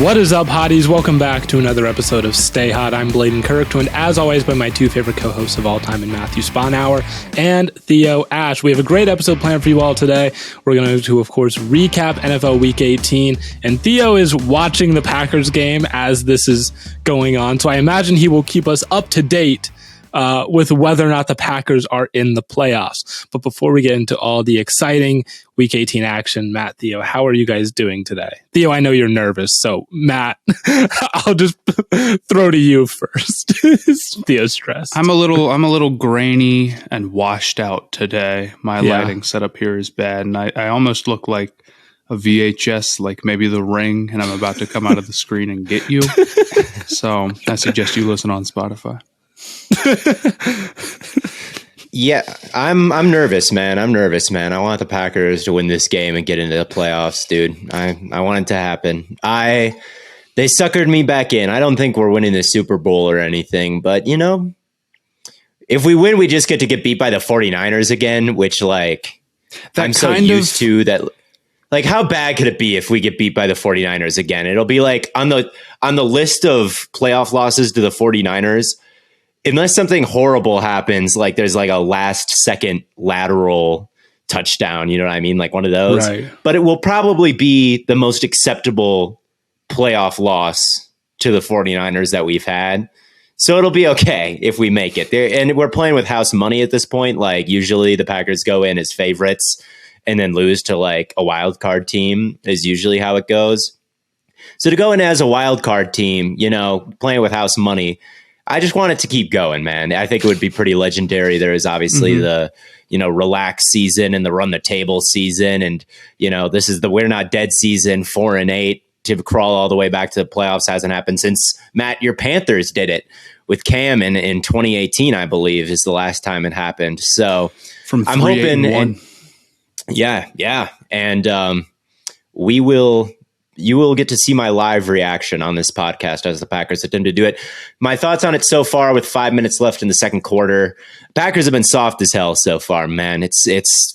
What is up, hotties? Welcome back to another episode of Stay Hot. I'm Blaiden Kirk, joined as always by my two favorite co-hosts of all time in Matthew Sponhour and Theo Ash. We have a great episode planned for you all today. We're going to, of course, recap NFL Week 18, and Theo is watching the Packers game as this is going on, so I imagine he will keep us up to date with whether or not the Packers are in the playoffs. But before we get into all the exciting Week 18 action, Matt, Theo, how are you guys doing today? Theo, I know you're nervous, so Matt, I'll just throw to you first. Theo's stressed. I'm a little grainy and washed out today. My lighting setup here is bad, and I almost look like a VHS, like maybe The Ring, and I'm about to come out of the screen and get you. So I suggest you listen on Spotify. Yeah, I'm nervous, man. I want the Packers to win this game and get into the playoffs, dude. I want it to happen. They suckered me back in. I don't think we're winning the Super Bowl or anything, but you know, if we win, we just get beat by the 49ers again, which I'm so used to that. Like, how bad could it be if we get beat by the 49ers again? It'll be like on the list of playoff losses to the 49ers. Unless something horrible happens, like there's like a last second lateral touchdown, you know what I mean? Like one of those. Right. But it will probably be the most acceptable playoff loss to the 49ers that we've had. So it'll be okay if we make it there. And we're playing with house money at this point. Like usually the Packers go in as favorites and then lose to like a wild card team is usually how it goes. So to go in as a wild card team, you know, playing with house money, I just want it to keep going, man. I think it would be pretty legendary. There is obviously the, you know, relax season and the run the table season. And, you know, this is the we're not dead season, 4-8 to crawl all the way back to the playoffs hasn't happened since Matt, your Panthers did it with Cam in 2018, I believe is the last time it happened. So I'm hoping. And, yeah. And you will get to see my live reaction on this podcast as the Packers attempt to do it. My thoughts on it so far with 5 minutes left in the second quarter. Packers have been soft as hell so far, man. It's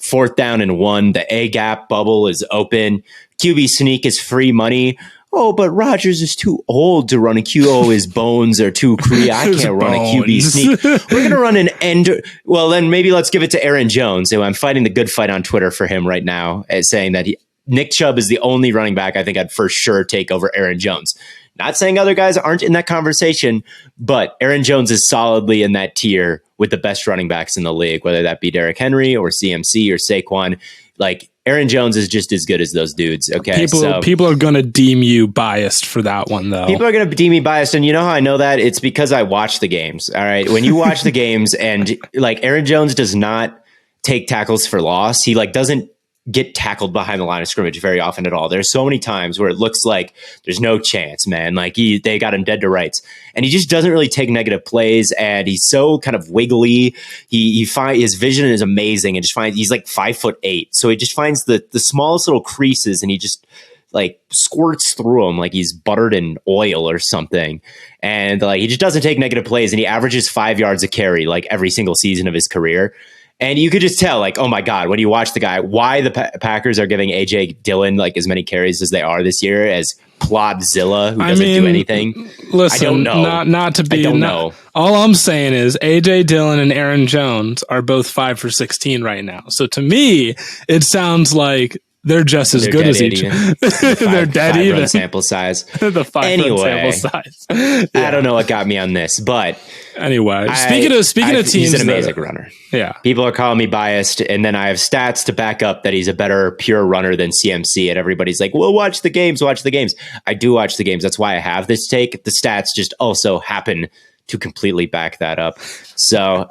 4th down and 1. The A-gap bubble is open. QB sneak is free money. Oh, but Rodgers is too old to run a QB. Oh, his bones are too I can't run a QB sneak. We're going to run an end. Well, then maybe let's give it to Aaron Jones. I'm fighting the good fight on Twitter for him right now, saying that Nick Chubb is the only running back I think I'd for sure take over Aaron Jones. Not saying other guys aren't in that conversation, but Aaron Jones is solidly in that tier with the best running backs in the league, whether that be Derrick Henry or CMC or Saquon. Like, Aaron Jones is just as good as those dudes. Okay, people are going to deem you biased for that one, though. People are going to deem me biased, and you know how I know that? It's because I watch the games. All right, when you watch the games, and like Aaron Jones does not take tackles for loss. He doesn't get tackled behind the line of scrimmage very often at all. There's so many times where it looks like there's no chance, man. Like they got him dead to rights, and he just doesn't really take negative plays. And he's so kind of wiggly. His vision is amazing, and he's like 5'8", so he just finds the smallest little creases, and he just like squirts through them like he's buttered in oil or something. And like he just doesn't take negative plays, and he averages 5 yards a carry like every single season of his career. And you could just tell, like, oh my God, when you watch the guy, why the Packers are giving A.J. Dillon like as many carries as they are this year as Plodzilla, who doesn't do anything. Listen, I don't know. Not to be. I don't know. All I'm saying is A.J. Dillon and Aaron Jones are both 5 for 16 right now. So to me, it sounds like they're just as good as each other. They're dead even. Sample size. The 5 sample size. Yeah. I don't know what got me on this, but anyway, speaking of teams, he's an amazing runner. Yeah, people are calling me biased, and then I have stats to back up that he's a better pure runner than CMC. And everybody's like, "Well, watch the games. Watch the games." I do watch the games. That's why I have this take. The stats just also happen to completely back that up. So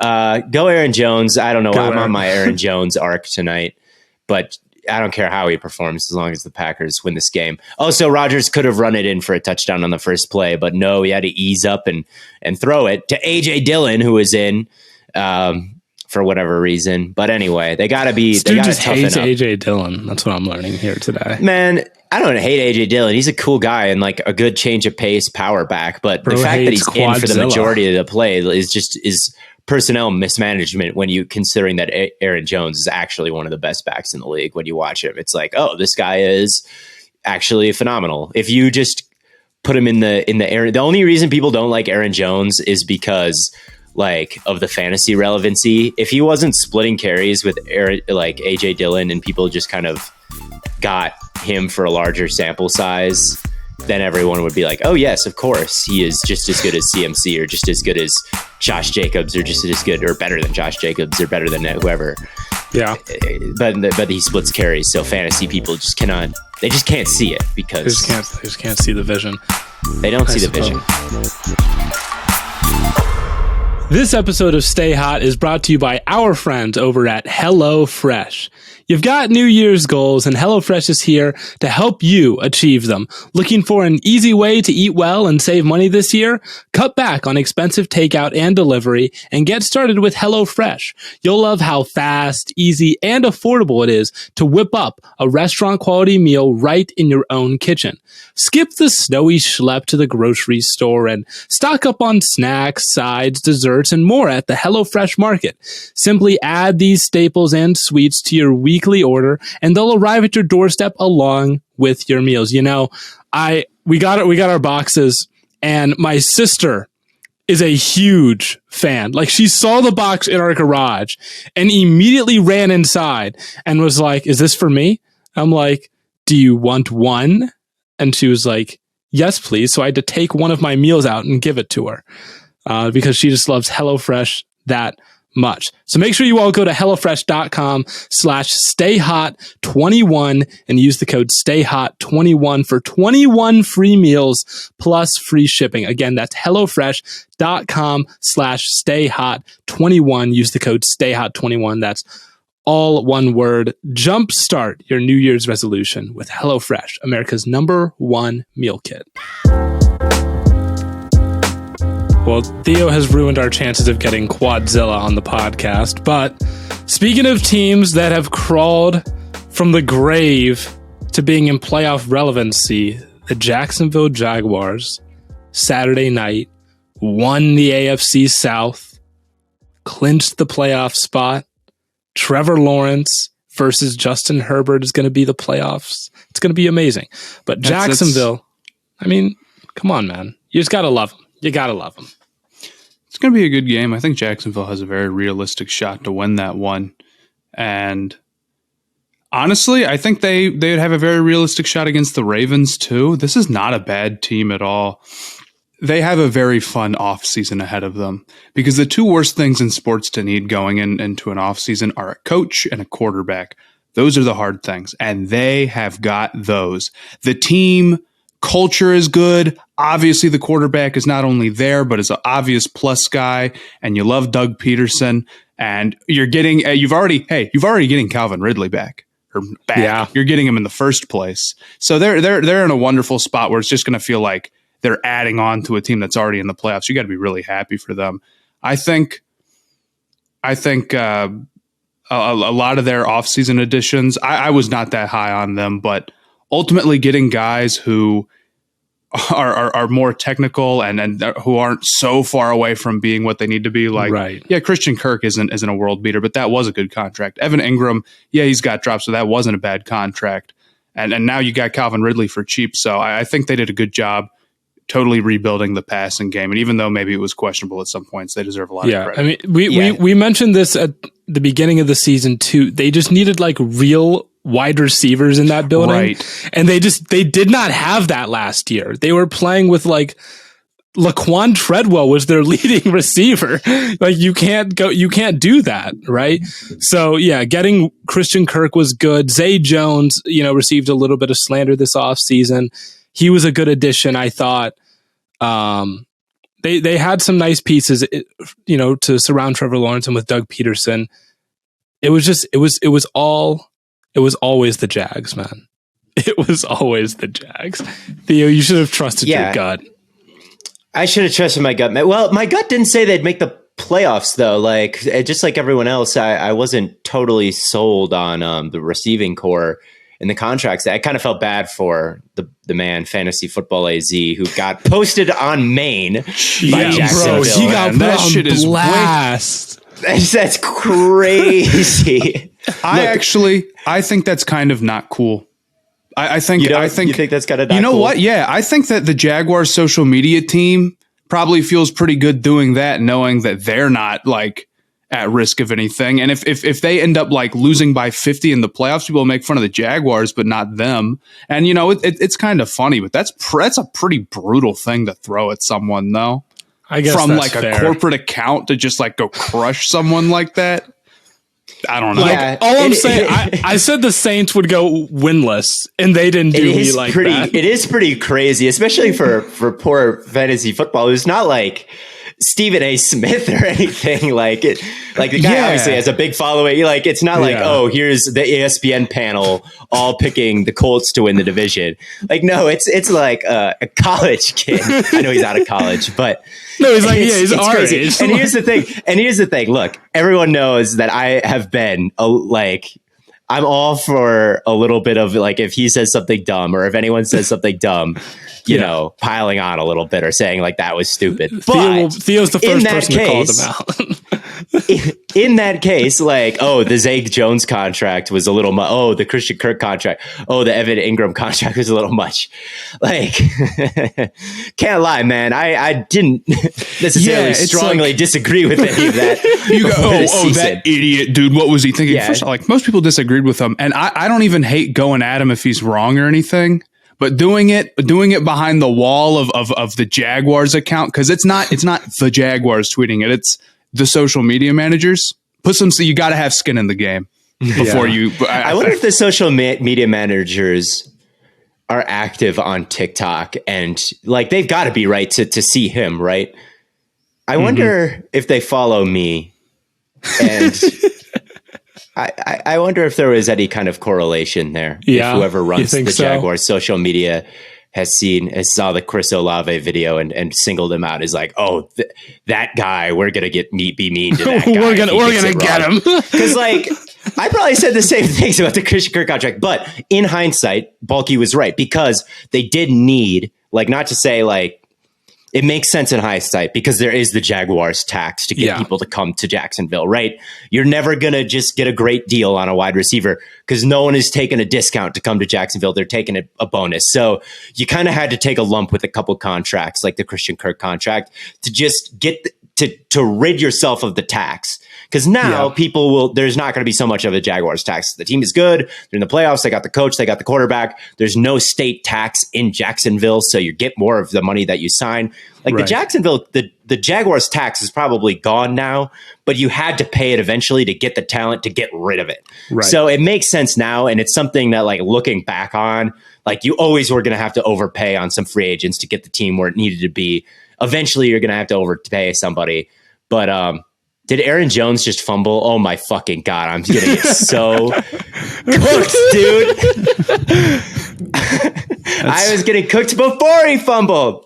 go Aaron Jones. I don't know. I'm on my Aaron Jones arc tonight, but I don't care how he performs as long as the Packers win this game. Also, Rodgers could have run it in for a touchdown on the first play, but no, he had to ease up and throw it to A.J. Dillon, who was in for whatever reason. But anyway, they got to be. This dude just hates A.J. Dillon. That's what I'm learning here today. Man, I don't hate A.J. Dillon. He's a cool guy and like a good change of pace power back. But the fact that he's in for the majority of the play is personnel mismanagement when you considering that Aaron Jones is actually one of the best backs in the league. When you watch him, it's like, oh, this guy is actually phenomenal. If you just put him in the Aaron. The only reason people don't like Aaron Jones is because like of the fantasy relevancy. If he wasn't splitting carries with like AJ Dillon and people just kind of got him for a larger sample size, then everyone would be like, oh yes, of course, he is just as good as CMC or just as good as Josh Jacobs or just as good or better than Josh Jacobs or better than whoever. Yeah. But he splits carries, so fantasy people just cannot, they just can't see it because they just can't see the vision. They don't see the vision. This episode of Stay Hot is brought to you by our friends over at HelloFresh. You've got New Year's goals, and HelloFresh is here to help you achieve them. Looking for an easy way to eat well and save money this year? Cut back on expensive takeout and delivery and get started with HelloFresh. You'll love how fast, easy, and affordable it is to whip up a restaurant-quality meal right in your own kitchen. Skip the snowy schlep to the grocery store and stock up on snacks, sides, desserts, and more at the HelloFresh Market. Simply add these staples and sweets to your weekly order, and they'll arrive at your doorstep along with your meals. You know, we got our boxes, and my sister is a huge fan. Like, she saw the box in our garage and immediately ran inside and was like, "Is this for me?" I'm like, "Do you want one?" And she was like, "Yes, please." So I had to take one of my meals out and give it to her because she just loves HelloFresh that much. So make sure you all go to HelloFresh.com/StayHot21 and use the code StayHot21 for 21 free meals plus free shipping. Again, that's HelloFresh.com/StayHot21. Use the code StayHot21. That's all one word. Jumpstart your New Year's resolution with HelloFresh, America's #1 meal kit. Well, Theo has ruined our chances of getting Quadzilla on the podcast, but speaking of teams that have crawled from the grave to being in playoff relevancy, the Jacksonville Jaguars, Saturday night, won the AFC South, clinched the playoff spot. Trevor Lawrence versus Justin Herbert is going to be the playoffs. It's going to be amazing. But Jacksonville, I mean, come on, man. You just got to love them. You got to love them. It's going to be a good game. I think Jacksonville has a very realistic shot to win that one. And honestly, I think they would have a very realistic shot against the Ravens too. This is not a bad team at all. They have a very fun offseason ahead of them because the two worst things in sports to need going into an offseason are a coach and a quarterback. Those are the hard things, and they have got those. The team culture is good. Obviously, the quarterback is not only there, but is an obvious plus guy, and you love Doug Peterson, and you're getting you've already getting Calvin Ridley back. Yeah. You're getting him in the first place. So they're in a wonderful spot where it's just going to feel like they're adding on to a team that's already in the playoffs. You got to be really happy for them. I think a lot of their offseason additions, I was not that high on them, but ultimately getting guys who are more technical and who aren't so far away from being what they need to be. Like, right. Yeah, Christian Kirk isn't a world beater, but that was a good contract. Evan Ingram, yeah, he's got drops, so that wasn't a bad contract. And now you got Calvin Ridley for cheap. So I think they did a good job totally rebuilding the passing game. And even though maybe it was questionable at some points, they deserve a lot of credit. I mean, we mentioned this at the beginning of the season too. They just needed like real wide receivers in that building. Right. And they did not have that last year. They were playing with like Laquan Treadwell was their leading receiver. Like you can't do that. Right. So yeah, getting Christian Kirk was good. Zay Jones, received a little bit of slander this offseason. He was a good addition, I thought. They had some nice pieces, to surround Trevor Lawrence, and with Doug Peterson, it was always the Jags, man. It was always the Jags. Theo, you should have trusted your gut. I should have trusted my gut. Well, my gut didn't say they'd make the playoffs, though. Like, just like everyone else, I wasn't totally sold on the receiving core and the contracts. I kind of felt bad for the man, Fantasy Football AZ, who got posted on Maine by Jacksonville. Bro, he got put that on shit is blast. That's crazy. I think that's kind of not cool. I think you think that's kind of you know cool? What? Yeah, I think that the Jaguars social media team probably feels pretty good doing that, knowing that they're not like at risk of anything. And if they end up like losing by 50 in the playoffs, people make fun of the Jaguars, but not them. And you know, it's kind of funny, but that's a pretty brutal thing to throw at someone, though. I guess from that's like fair. A corporate account to just like go crush someone like that. I don't know. Like, all I'm saying, I said the Saints would go winless, and they didn't do me like that. It is pretty crazy, especially for poor fantasy football. It's not like Stephen A. Smith or anything like it. Like the guy obviously has a big following. Like it's not like, oh, here's the ESPN panel all picking the Colts to win the division. Like no, it's like a college kid. I know he's out of college, but no, he's like he's our crazy. age. And here's the thing. Look, everyone knows that I have been I'm all for a little bit of like if he says something dumb or if anyone says something dumb, you know, piling on a little bit or saying like that was stupid. But Theo's the first person to call them out. In that case, like, oh, the Zay Jones contract was a little much. Oh, the Christian Kirk contract. Oh, the Evan Ingram contract was a little much. Like, can't lie, man. I didn't necessarily strongly disagree with any of that. You go, oh, that idiot, dude. What was he thinking? Yeah. First, like, most people disagreed with him. And I don't even hate going at him if he's wrong or anything. But doing it behind the wall of the Jaguars account, because it's not the Jaguars tweeting it, it's the social media managers. You got to have skin in the game before you. I wonder if the social media managers are active on TikTok and like they've got to be right to see him, right? I wonder if they follow me, and I wonder if there was any kind of correlation there. Yeah, if whoever runs the Jaguars social media has saw the Chris Olave video and singled him out as like, oh, that guy, we're gonna be mean to that guy. we're gonna get him because like I probably said the same things about the Christian Kirk contract, but in hindsight, Bulky was right because they did need like not to say like. It makes sense in hindsight because there is the Jaguars tax to get people to come to Jacksonville, right? You're never going to just get a great deal on a wide receiver because no one is taking a discount to come to Jacksonville. They're taking a bonus. So you kind of had to take a lump with a couple contracts like the Christian Kirk contract to just get to rid yourself of the tax. Because now there's not going to be so much of a Jaguars tax. The team is good. They're in the playoffs. They got the coach. They got the quarterback. There's no state tax in Jacksonville. So you get more of the money that you sign. Like the Jacksonville, the Jaguars tax is probably gone now, but you had to pay it eventually to get the talent to get rid of it. Right. So it makes sense now. And it's something that like looking back on, like you always were going to have to overpay on some free agents to get the team where it needed to be. Eventually you're going to have to overpay somebody. But, did Aaron Jones just fumble? Oh my fucking God. I'm going to get so cooked, dude. I was getting cooked before he fumbled.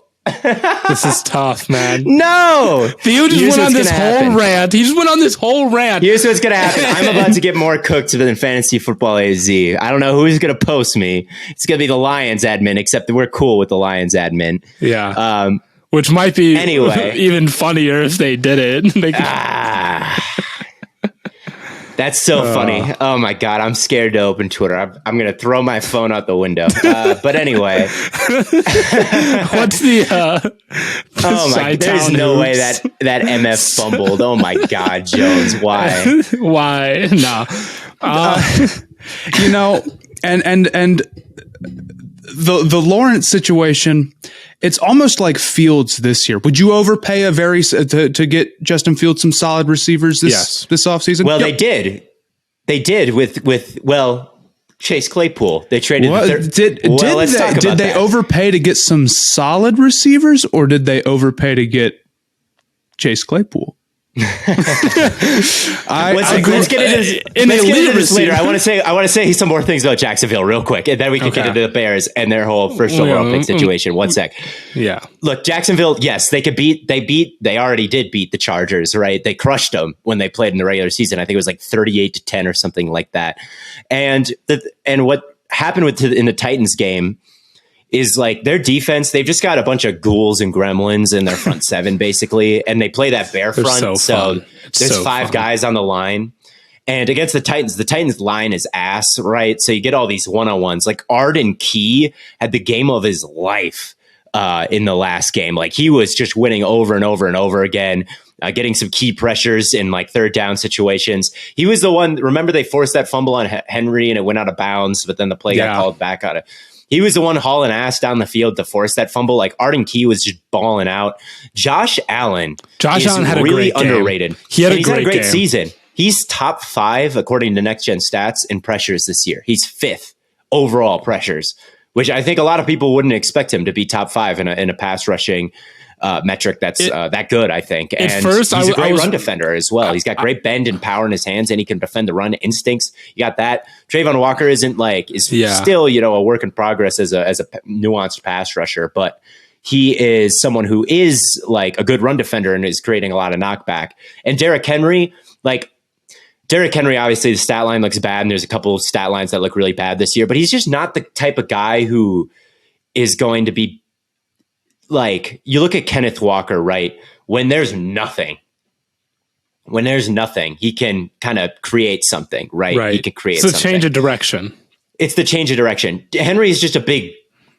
This is tough, man. No. Theo just went on this whole rant. He just went on this whole rant. Here's what's going to happen. I'm about to get more cooked than Fantasy Football AZ. I don't know who's going to post me. It's going to be the Lions admin, except that we're cool with the Lions admin. Yeah. Which might be even funnier if they did it. That's so funny. Oh my God. I'm scared to open Twitter. I'm going to throw my phone out the window. But anyway. What's the oh my, there's no way that MF fumbled. Oh my God, Jones. Why? Why? No. You know, and the Lawrence situation, it's almost like Fields this year. Would you overpay to get Justin Fields some solid receivers this offseason? Well, they did. They did with Chase Claypool. They traded. Did they overpay to get some solid receivers, or did they overpay to get Chase Claypool? Let's get into this later. I want to say some more things about Jacksonville real quick, and then we can get into the Bears and their whole first overall pick situation. 1 sec. Yeah. Look, Jacksonville. Yes, they already did beat the Chargers, right? They crushed them when they played in the regular season. I think it was like 38-10 or something like that. And what happened in the Titans game is like their defense, they've just got a bunch of ghouls and gremlins in their front seven, basically. And they play that bear front. So there's 5 guys on the line. And against the Titans line is ass, right? So you get all these one-on-ones. Like Arden Key had the game of his life in the last game. Like he was just winning over and over and over again, getting some key pressures in like third down situations. He was the one, remember they forced that fumble on Henry and it went out of bounds, but then the play got called back out of. He was the one hauling ass down the field to force that fumble. Like Arden Key was just balling out. Josh Allen had really underrated. He's had a great season. He's top 5 according to Next Gen Stats in pressures this year. He's 5th overall pressures, which I think a lot of people wouldn't expect him to be top 5 in a pass rushing metric that's that good, I think. And he's a great run defender as well. He's got great bend and power in his hands, and he can defend the run. Instincts, you got that. Trayvon Walker is still a work in progress as a nuanced pass rusher, but he is someone who is like a good run defender and is creating a lot of knockback. And Derrick Henry, obviously the stat line looks bad, and there's a couple of stat lines that look really bad this year, but he's just not the type of guy who is going to be like, you look at Kenneth Walker, right? When there's nothing, he can kind of create something, right? He can create something. It's the change of direction. Henry is just a big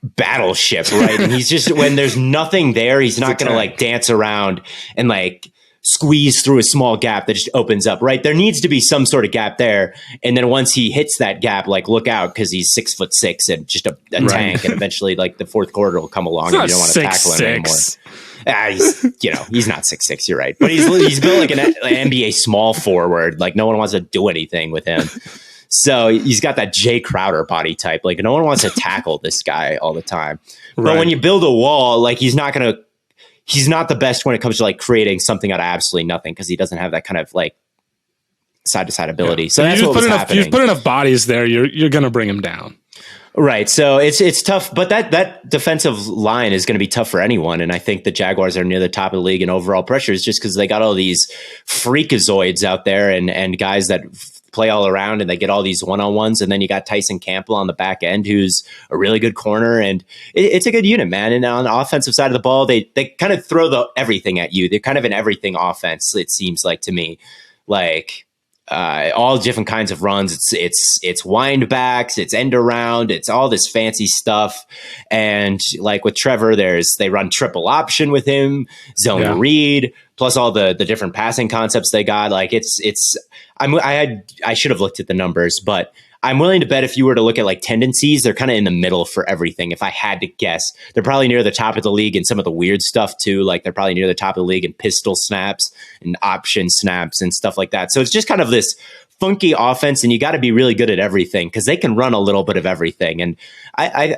battleship, right? And he's just, when there's nothing there, he's not going to like dance around and like squeeze through a small gap that just opens up, right? There needs to be some sort of gap there. And then once he hits that gap, like look out, because he's 6'6" and just a tank. And eventually like the fourth quarter will come along and you don't want to tackle him anymore. He's not 6'6", you're right. But he's built like an NBA small forward. Like no one wants to do anything with him. So he's got that Jay Crowder body type. Like no one wants to tackle this guy all the time. But when you build a wall, like he's not the best when it comes to like creating something out of absolutely nothing, because he doesn't have that kind of like side to side ability. Yeah. So that's what was happening. You put enough bodies there, you're going to bring him down. Right. So it's tough, but that defensive line is going to be tough for anyone. And I think the Jaguars are near the top of the league in overall pressures just because they got all these freakazoids out there and guys that play all around, and they get all these one-on-ones. And then you got Tyson Campbell on the back end, who's a really good corner, and it's a good unit, man. And on the offensive side of the ball, they kind of throw everything at you. They're kind of an everything offense, it seems like to me. Like all different kinds of runs. It's wind backs, it's end around, it's all this fancy stuff. And like with Trevor, they run triple option with him, zone read, plus all the different passing concepts they got. Like I should have looked at the numbers, but I'm willing to bet if you were to look at like tendencies, they're kind of in the middle for everything. If I had to guess, they're probably near the top of the league in some of the weird stuff too. Like they're probably near the top of the league in pistol snaps and option snaps and stuff like that. So it's just kind of this funky offense, and you got to be really good at everything because they can run a little bit of everything. And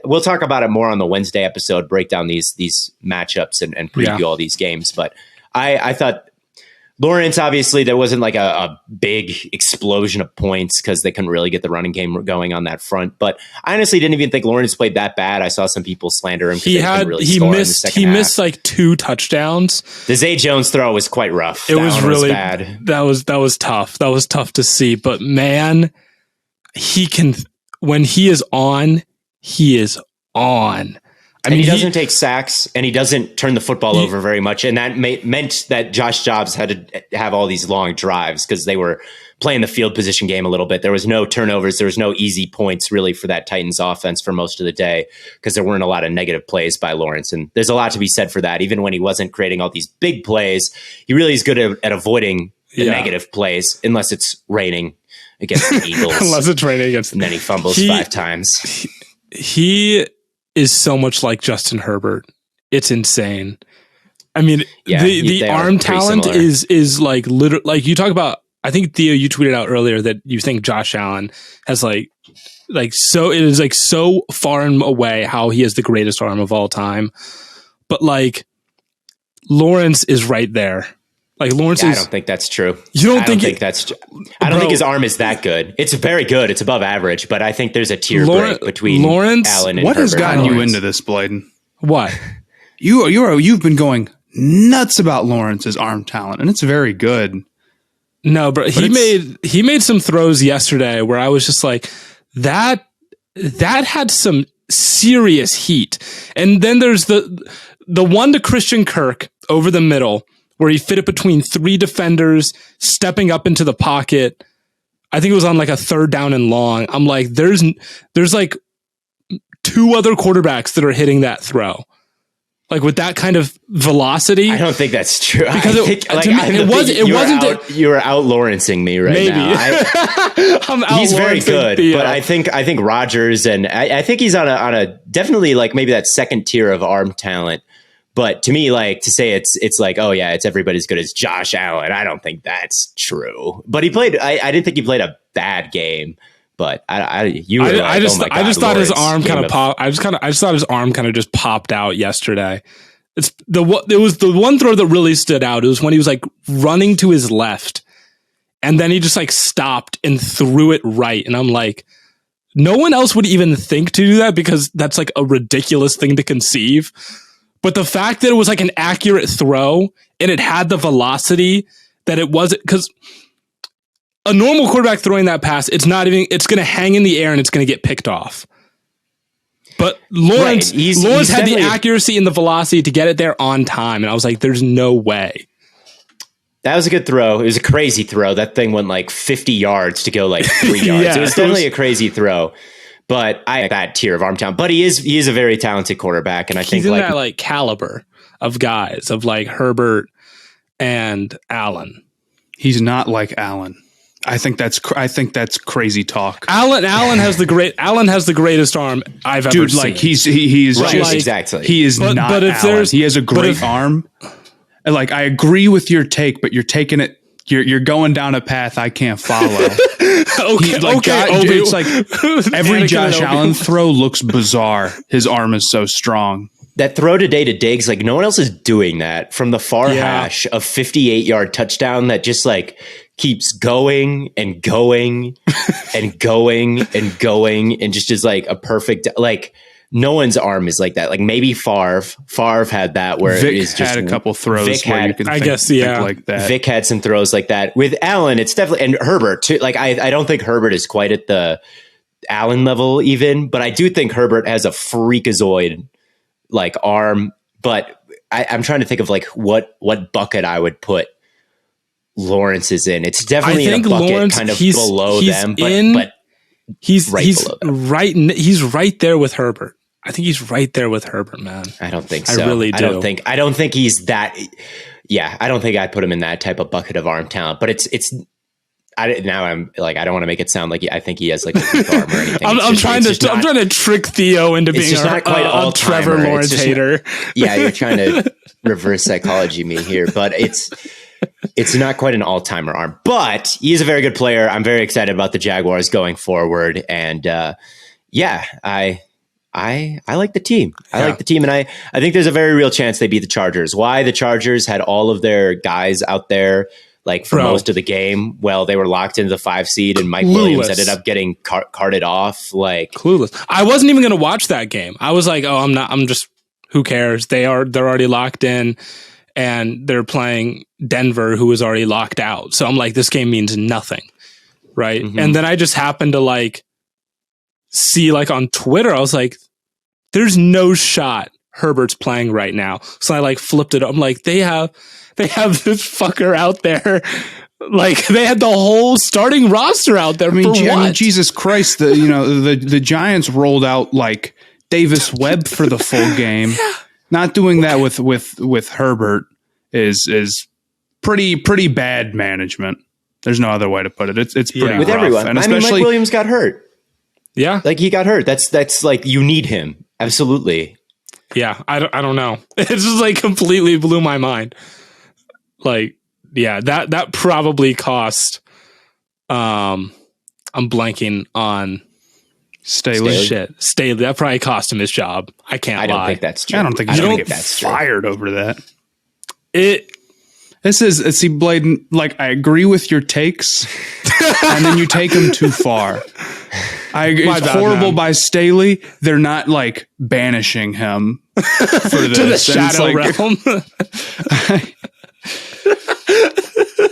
we'll talk about it more on the Wednesday episode, break down these matchups and preview all these games. But I thought Lawrence, obviously, there wasn't like a big explosion of points because they couldn't really get the running game going on that front. But I honestly didn't even think Lawrence played that bad. I saw some people slander him. He missed like 2 touchdowns. The Zay Jones throw was quite rough. It was really bad. That was tough. That was tough to see. But man, when he is on, he is on. I mean, he doesn't take sacks, and he doesn't turn the football over very much. And that meant that Josh Jacobs had to have all these long drives because they were playing the field position game a little bit. There was no turnovers. There was no easy points really for that Titans offense for most of the day because there weren't a lot of negative plays by Lawrence. And there's a lot to be said for that. Even when he wasn't creating all these big plays, he really is good at avoiding the negative plays unless it's raining against the Eagles. Unless it's raining against them. And then he fumbles 5 times. He is so much like Justin Herbert. It's insane. I mean, the arm talent is like literally, like you talk about, I think Theo, you tweeted out earlier that you think Josh Allen has like so it is like so far and away how he is the greatest arm of all time. But like Lawrence is right there. Like Lawrence I don't think that's true. You don't think that's true? I don't think his arm is that good. It's very good. It's above average, but I think there's a tier break between Lawrence, Allen and what Herbert. Has gotten you into this, Blaiden? What? You've been going nuts about Lawrence's arm talent, and it's very good. No, but he made some throws yesterday where I was just like, that had some serious heat. And then there's the one to Christian Kirk over the middle, where he fit it between 3 defenders, stepping up into the pocket. I think it was on like a 3rd down and long. I'm like, there's like 2 other quarterbacks that are hitting that throw. Like with that kind of velocity. I don't think that's true. Because you were out Lawrencing me right now. He's very good, Theo. But I think Rodgers, and I think he's on a definitely like maybe that 2nd tier of arm talent. But to me, like to say it's like, oh yeah, it's everybody as good as Josh Allen. I don't think that's true. But he played. I didn't think he played a bad game. But I just thought his arm kind of popped. I just thought his arm kind of just popped out yesterday. It was the one throw that really stood out. It was when he was like running to his left, and then he just like stopped and threw it right. And I'm like, no one else would even think to do that because that's like a ridiculous thing to conceive. But the fact that it was like an accurate throw and it had the velocity that it wasn't, because a normal quarterback throwing that pass, it's going to hang in the air and it's going to get picked off. But Lawrence had the accuracy and the velocity to get it there on time. And I was like, there's no way. That was a good throw. It was a crazy throw. That thing went like 50 yards to go like 3 yards. Yeah, it was definitely a crazy throw. But I like that tier of arm talent. But he is a very talented quarterback. And I think he's in that like caliber of guys of like Herbert and Allen. He's not like Allen. I think that's crazy talk. Allen has the greatest arm I've ever seen. Like he's right, just, exactly. He is not Allen. He has a great arm. And like I agree with your take, but you're taking it. You're going down a path I can't follow. It's like every Josh Allen throw looks bizarre. His arm is so strong. That throw today to Diggs, like no one else is doing that from the far hash of 58-yard touchdown that just like keeps going and going and going and going and just is like a perfect, like no one's arm is like that. Like maybe Favre had that where Vic it is just had a couple throws where you can think like that. Vic had some throws like that. With Allen, it's definitely, and Herbert too. Like I don't think Herbert is quite at the Allen level even, but I do think Herbert has a freakazoid like arm. But I'm trying to think of like what bucket I would put Lawrence is in. It's definitely in a bucket Lawrence, kind of below them, but he's right there with Herbert. I think he's right there with Herbert, man. I don't think so. I really do. I don't think he's that. Yeah, I don't think I put him in that type of bucket of arm talent. But now I'm like, I don't want to make it sound like I think he has like a weak arm or anything. I'm trying to trick Theo into being a Trevor Lawrence hater. Yeah, you're trying to reverse psychology me here, but it's not quite an all-timer arm, but he is a very good player. I'm very excited about the Jaguars going forward. And I like the team. I like the team. And I think there's a very real chance they beat the Chargers. Why? The Chargers had all of their guys out there like for most of the game. Well, they were locked into the 5 seed and Mike Williams ended up getting carted off. Like clueless. I wasn't even going to watch that game. I was like, oh, I'm just, who cares? They're already locked in. And they're playing Denver, who was already locked out. So I'm like, this game means nothing, right? Mm-hmm. And then I just happened to like see like on Twitter, I was like, there's no shot Herbert's playing right now. So I like flipped it. I'm like, they have this fucker out there. Like they had the whole starting roster out there. I mean, Jesus Christ, the Giants rolled out like Davis Webb for the full game. Yeah. Not doing that with Herbert is pretty bad management. There's no other way to put it. It's pretty with rough. Everyone. And especially Mike Williams got hurt. Yeah, like he got hurt. That's like you need him absolutely. Yeah, I don't know. It just like completely blew my mind. Like that probably cost. I'm blanking on. Staley. That probably cost him his job. I can't lie. I don't think that's true. I don't think he's going to get fired over that. See, Blaiden, like, I agree with your takes, and then you take them too far. It's horrible by Staley. They're not, like, banishing him for this. To the shadow realm.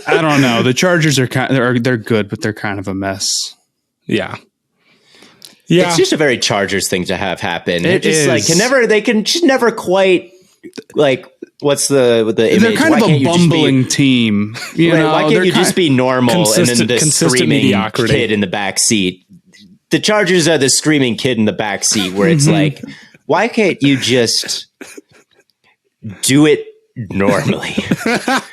I don't know. The Chargers they're good, but they're kind of a mess. Yeah. Yeah, it's just a very Chargers thing to have happen. It just is. Like they can just never quite like what's the image? They're kind of a bumbling team. Why can't you just be normal and then the screaming mediocrity. kid in the back seat? The Chargers are the screaming kid in the back seat where it's like, why can't you just do it normally?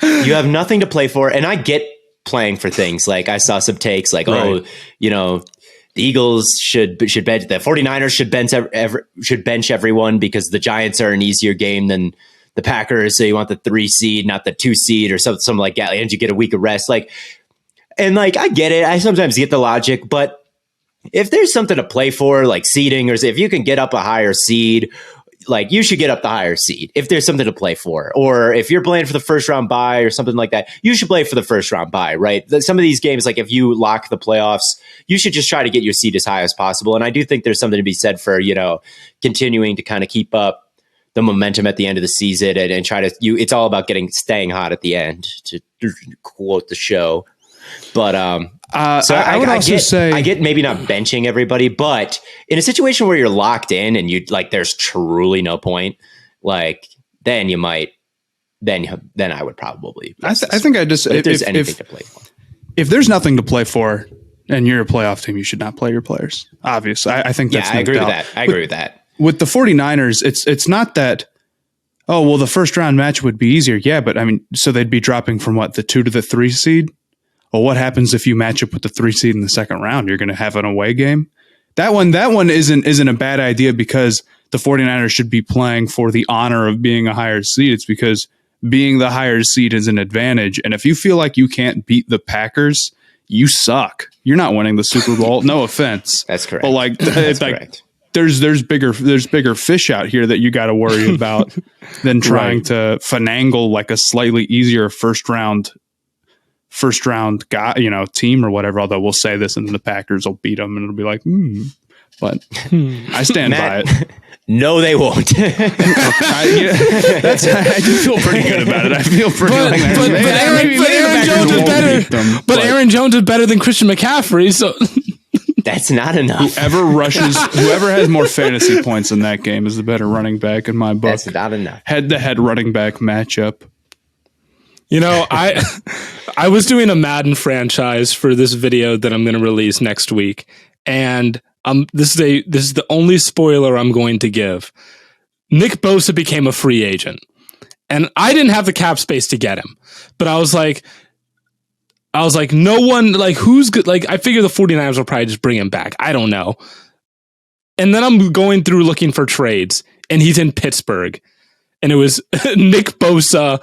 You have nothing to play for. And I get playing for things. Like I saw some takes like, the Eagles should bench, the 49ers should bench everyone because the Giants are an easier game than the Packers. So you want the 3 seed, not the 2 seed or something like that. And you get a week of rest. I get it. I sometimes get the logic, but if there's something to play for, like seeding, or if you can get up a higher seed, like you should get up the higher seed if there's something to play for. Or if you're playing for the first round bye or something like that, you should play for the first round bye, right? Some of these games, like if you lock the playoffs, you should just try to get your seed as high as possible. And I do think there's something to be said for, continuing to kind of keep up the momentum at the end of the season and try to, it's all about staying hot at the end, to quote the show. But I would also say I get maybe not benching everybody, but in a situation where you're locked in and you there's truly no point, then you might then I would probably. I think if there's anything to play for, if there's nothing to play for and you're a playoff team, you should not play your players. Obviously, I think that's I agree with that. I agree with that. With the 49ers, it's not that. Oh well, the first round match would be easier. Yeah, but I mean, so they'd be dropping from what, the 2 to the 3 seed. Well, what happens if you match up with the 3 seed in the second round? You're going to have an away game. That one isn't a bad idea because the 49ers should be playing for the honor of being a higher seed. It's because being the higher seed is an advantage. And if you feel like you can't beat the Packers, you suck. You're not winning the Super Bowl. No offense. That's correct. But That's correct. There's bigger fish out here that you got to worry about than trying to finagle like a slightly easier first round guy, team or whatever. Although we'll say this and the Packers will beat them and it'll be like, but I stand by it. No, they won't. I do feel pretty good about it. I feel pretty Aaron Jones is better. But Aaron Jones is better than Christian McCaffrey. So that's not enough. Whoever has more fantasy points in that game is the better running back in my book. That's not enough. Head-to-head running back matchup. I was doing a Madden franchise for this video that I'm going to release next week, and this is the only spoiler I'm going to give. Nick Bosa became a free agent, and I didn't have the cap space to get him, but I was like, no one, who's good? I figure the 49ers will probably just bring him back. I don't know. And then I'm going through looking for trades, and he's in Pittsburgh, and it was Nick Bosa,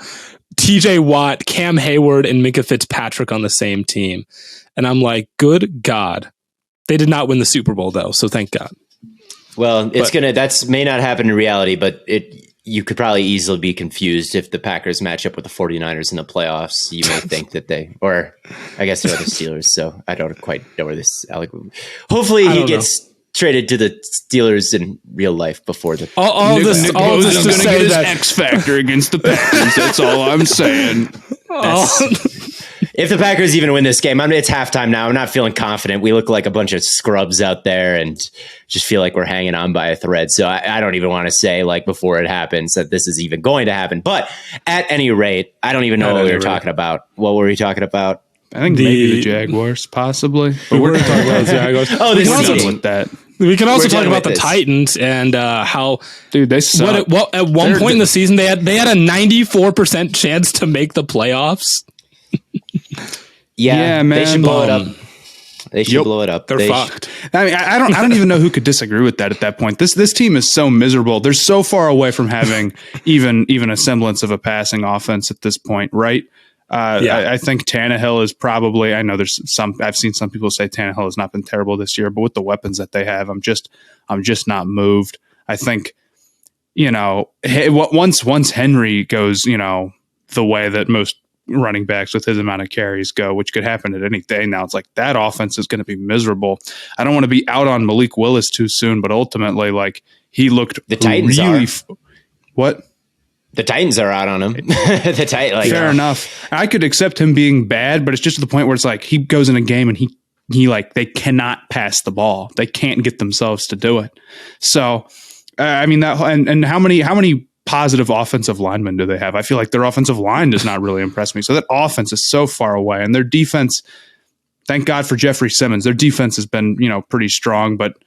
TJ Watt, Cam Hayward, and Minka Fitzpatrick on the same team. And I'm like, good God. They did not win the Super Bowl, though, so thank God. Well, that may not happen in reality, but you could probably easily be confused if the Packers match up with the 49ers in the playoffs. You may think that or I guess they're the Steelers, so I don't quite know where this hopefully he gets traded to the Steelers in real life before the Nick Bosa's going to get his X factor against the Packers. That's all I'm saying. If the Packers even win this game, it's halftime now. I'm not feeling confident. We look like a bunch of scrubs out there and just feel like we're hanging on by a thread. So I don't even want to say before it happens that this is even going to happen. But at any rate, I don't even know what we were talking about. What were we talking about? I think maybe the Jaguars, possibly. But we're going to talk about the Jaguars. We can also talk about the Titans and how, dude, they suck. At one point in the season, they had a 94% chance to make the playoffs. Yeah, man. They should blow it up. They should blow it up. They're fucked. I mean, I don't even know who could disagree with that at that point. This team is so miserable. They're so far away from having even a semblance of a passing offense at this point, right? I think Tannehill is probably. I know I've seen some people say Tannehill has not been terrible this year, but with the weapons that they have, I'm just not moved. I think once Henry goes, the way that most running backs with his amount of carries go, which could happen at any day now. It's like that offense is going to be miserable. I don't want to be out on Malik Willis too soon, but ultimately, he looked the Titans really. What? The Titans are out on him. Fair enough. I could accept him being bad, but it's just to the point where it's like he goes in a game and he they cannot pass the ball. They can't get themselves to do it. So, I mean that, and how many positive offensive linemen do they have? I feel like their offensive line does not really impress me. So that offense is so far away, and their defense, thank God for Jeffrey Simmons. Their defense has been, pretty strong, but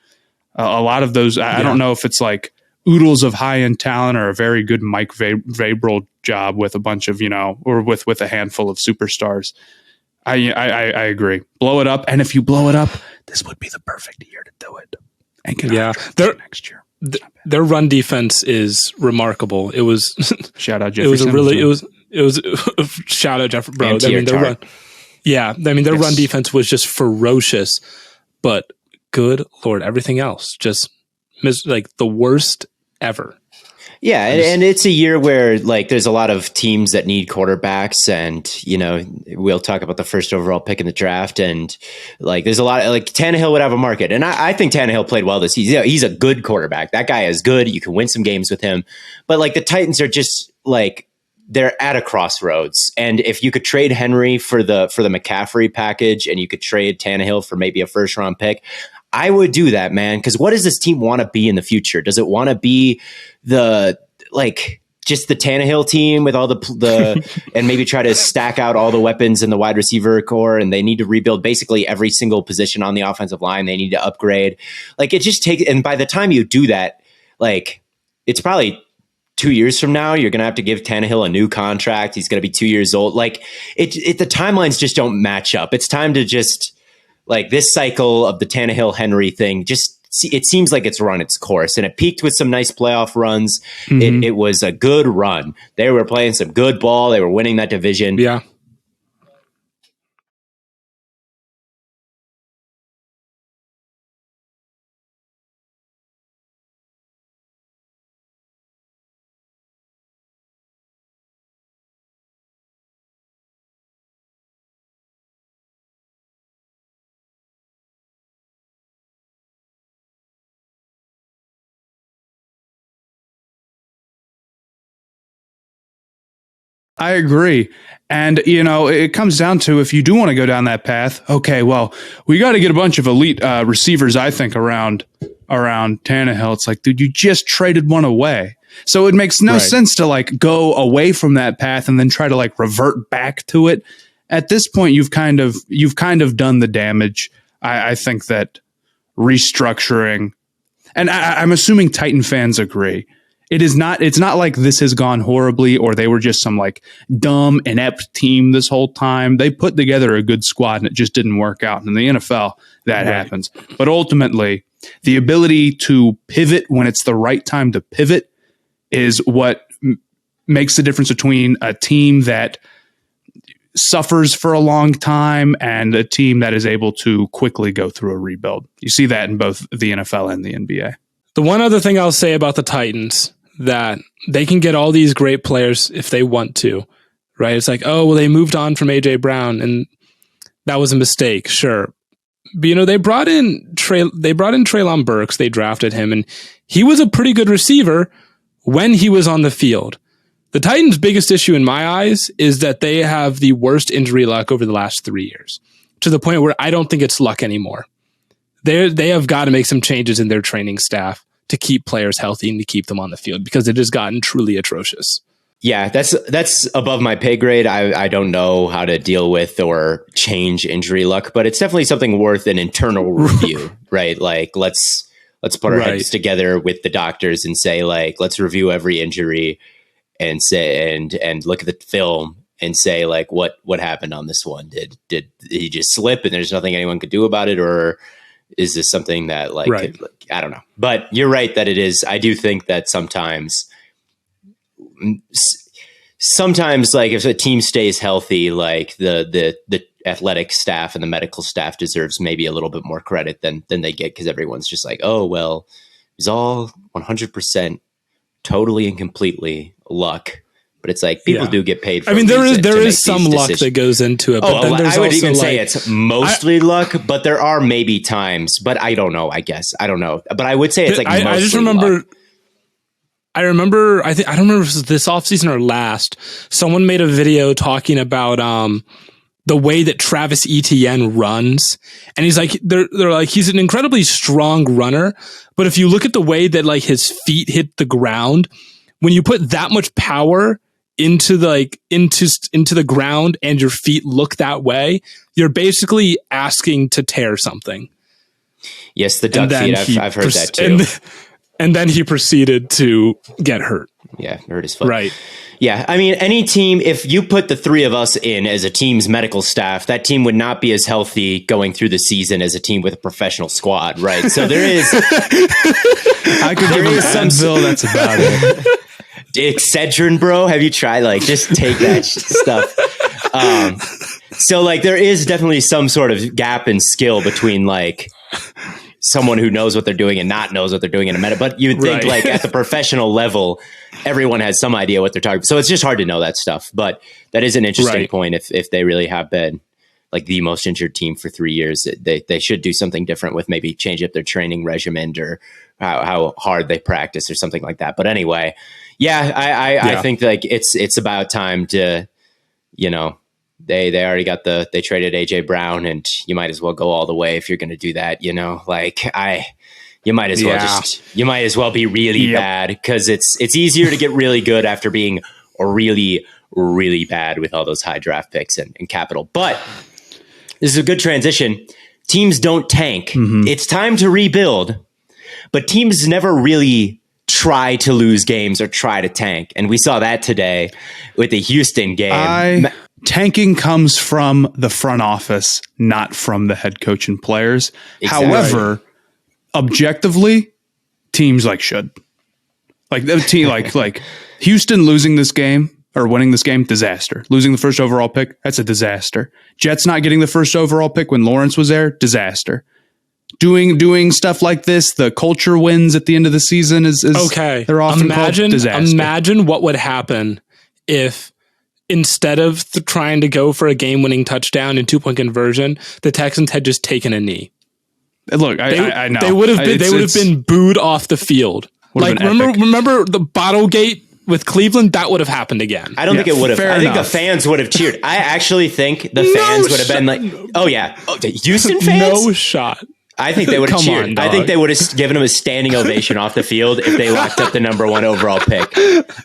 a lot of those, I don't know if it's like oodles of high-end talent or a very good Mike Vrabel job with a bunch of, or with a handful of superstars. I agree. Blow it up. And if you blow it up, this would be the perfect year to do it. And get next year. Their run defense is remarkable. It was shout out Jeffrey Simmons. It was shout out Jeff, bro. Their run defense was just ferocious, but good Lord, everything else just like the worst ever. Yeah, and it's a year where like there's a lot of teams that need quarterbacks, and we'll talk about the first overall pick in the draft, and like there's a lot of, like Tannehill would have a market, and I think Tannehill played well this season. He's a good quarterback. That guy is good. You can win some games with him, but like the Titans are just like they're at a crossroads, and if you could trade Henry for the McCaffrey package, and you could trade Tannehill for maybe a first round pick, I would do that, man. Because what does this team want to be in the future? Does it want to be just the Tannehill team with all the and maybe try to stack out all the weapons in the wide receiver core, and they need to rebuild basically every single position on the offensive line. They need to upgrade. Like it just takes, and by the time you do that, like it's probably 2 years from now, you're going to have to give Tannehill a new contract. He's going to be 2 years old. Like the timelines just don't match up. It's time to just like this cycle of the Tannehill Henry thing. It seems like it's run its course, and it peaked with some nice playoff runs. Mm-hmm. It was a good run. They were playing some good ball. They were winning that division. Yeah. I agree. And, it comes down to if you do want to go down that path, okay, well, we got to get a bunch of elite receivers, I think, around Tannehill. It's like, dude, you just traded one away. So it makes no sense to like go away from that path and then try to like revert back to it. At this point, you've kind of done the damage. I think that restructuring, and I'm assuming Titan fans agree. It's not like this has gone horribly or they were just some like dumb, inept team this whole time. They put together a good squad and it just didn't work out. And in the NFL, that happens. But ultimately, the ability to pivot when it's the right time to pivot is what makes the difference between a team that suffers for a long time and a team that is able to quickly go through a rebuild. You see that in both the NFL and the NBA. The one other thing I'll say about the Titans, that they can get all these great players if they want to, right? It's like, oh, well, they moved on from AJ Brown and that was a mistake. Sure. But, they brought in Treylon Burks. They drafted him and he was a pretty good receiver when he was on the field. The Titans' biggest issue in my eyes is that they have the worst injury luck over the last 3 years, to the point where I don't think it's luck anymore. They have got to make some changes in their training staff to keep players healthy and to keep them on the field, because it has gotten truly atrocious. Yeah, that's above my pay grade. I don't know how to deal with or change injury luck, but it's definitely something worth an internal review, right? Like let's put our heads together with the doctors and say, like, let's review every injury and say and look at the film and say, like, what happened on this one? Did he just slip and there's nothing anyone could do about it, or is this something that I don't know? But you're right that it is. I do think that sometimes like if a team stays healthy, like the athletic staff and the medical staff deserves maybe a little bit more credit than they get, because everyone's just like, oh, well, it's all 100% totally and completely luck. But it's like people do get paid for it. There is some luck that goes into it. But then there's I would even say it's mostly luck, but there are maybe times. But I don't know, I guess. I don't know. But I would say it's like mostly I just remember luck. I don't remember if it was this offseason or last. Someone made a video talking about the way that Travis Etienne runs. And he's like, they're like, he's an incredibly strong runner. But if you look at the way that like his feet hit the ground, when you put that much power into the ground and your feet look that way, you're basically asking to tear something. Yes, the duck feet. I've heard that too. And then he proceeded to get hurt. Yeah, hurt his foot. Right. Yeah, I mean, any team, if you put the three of us in as a team's medical staff, that team would not be as healthy going through the season as a team with a professional squad, right? So there is... I could give you some bill, that's about it. Excedrin, bro, have you tried? Like, just take that stuff. So, like, there is definitely some sort of gap in skill between, like... someone who knows what they're doing and not knows what they're doing in a minute. But you would think like at the professional level, everyone has some idea what they're talking about. So it's just hard to know that stuff. But that is an interesting point. If they really have been like the most injured team for 3 years, they should do something different with maybe change up their training regimen or how hard they practice or something like that. But anyway, I think like it's about time to, you know, they already got they traded AJ Brown, and you might as well go all the way if you're going to do that. You know, like you might as well be really bad, because it's easier to get really good after being really, really bad with all those high draft picks and capital. But this is a good transition. Teams don't tank. Mm-hmm. It's time to rebuild, but teams never really try to lose games or try to tank. And we saw that today with the Houston game. Tanking comes from the front office, not from the head coach and players. Exactly. However, objectively, teams should. Like the team, like Houston losing this game or winning this game, disaster. Losing the first overall pick, that's a disaster. Jets not getting the first overall pick when Lawrence was there, disaster. Doing stuff like this, the culture wins at the end of the season is okay. They're often called disaster. Imagine what would happen if, instead of trying to go for a game-winning touchdown and 2-point conversion, the Texans had just taken a knee. Look, I know they would have been booed off the field. Like remember the Bottlegate with Cleveland? That would have happened again. I don't think it would have. I think the fans would have cheered. I actually think the fans would have been like, "Oh yeah, Houston fans." No shot. I think they would have cheered. I think they would have given him a standing ovation off the field if they locked up the number 1 overall pick.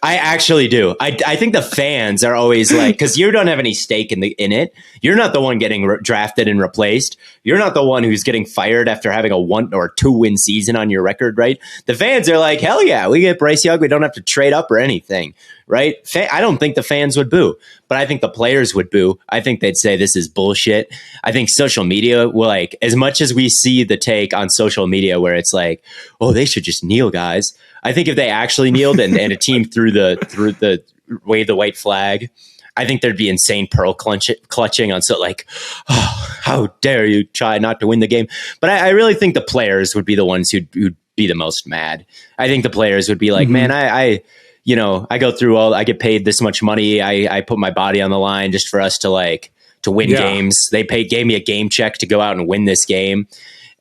I actually do. I think the fans are always like, because you don't have any stake in it. You're not the one getting drafted and replaced. You're not the one who's getting fired after having a 1 or 2 win season on your record, right? The fans are like, hell yeah, we get Bryce Young. We don't have to trade up or anything, right? I don't think the fans would boo, but I think the players would boo. I think they'd say this is bullshit. I think social media will, like, as much as we see the take on social media where it's like, oh, they should just kneel, guys. I think if they actually kneeled and a team threw the wave the white flag, I think there'd be insane pearl clutching on, so like, oh, how dare you try not to win the game. But I really think the players would be the ones who'd be the most mad. I think the players would be like, man, I go through I get paid this much money. I put my body on the line just for us to win games. They gave me a game check to go out and win this game.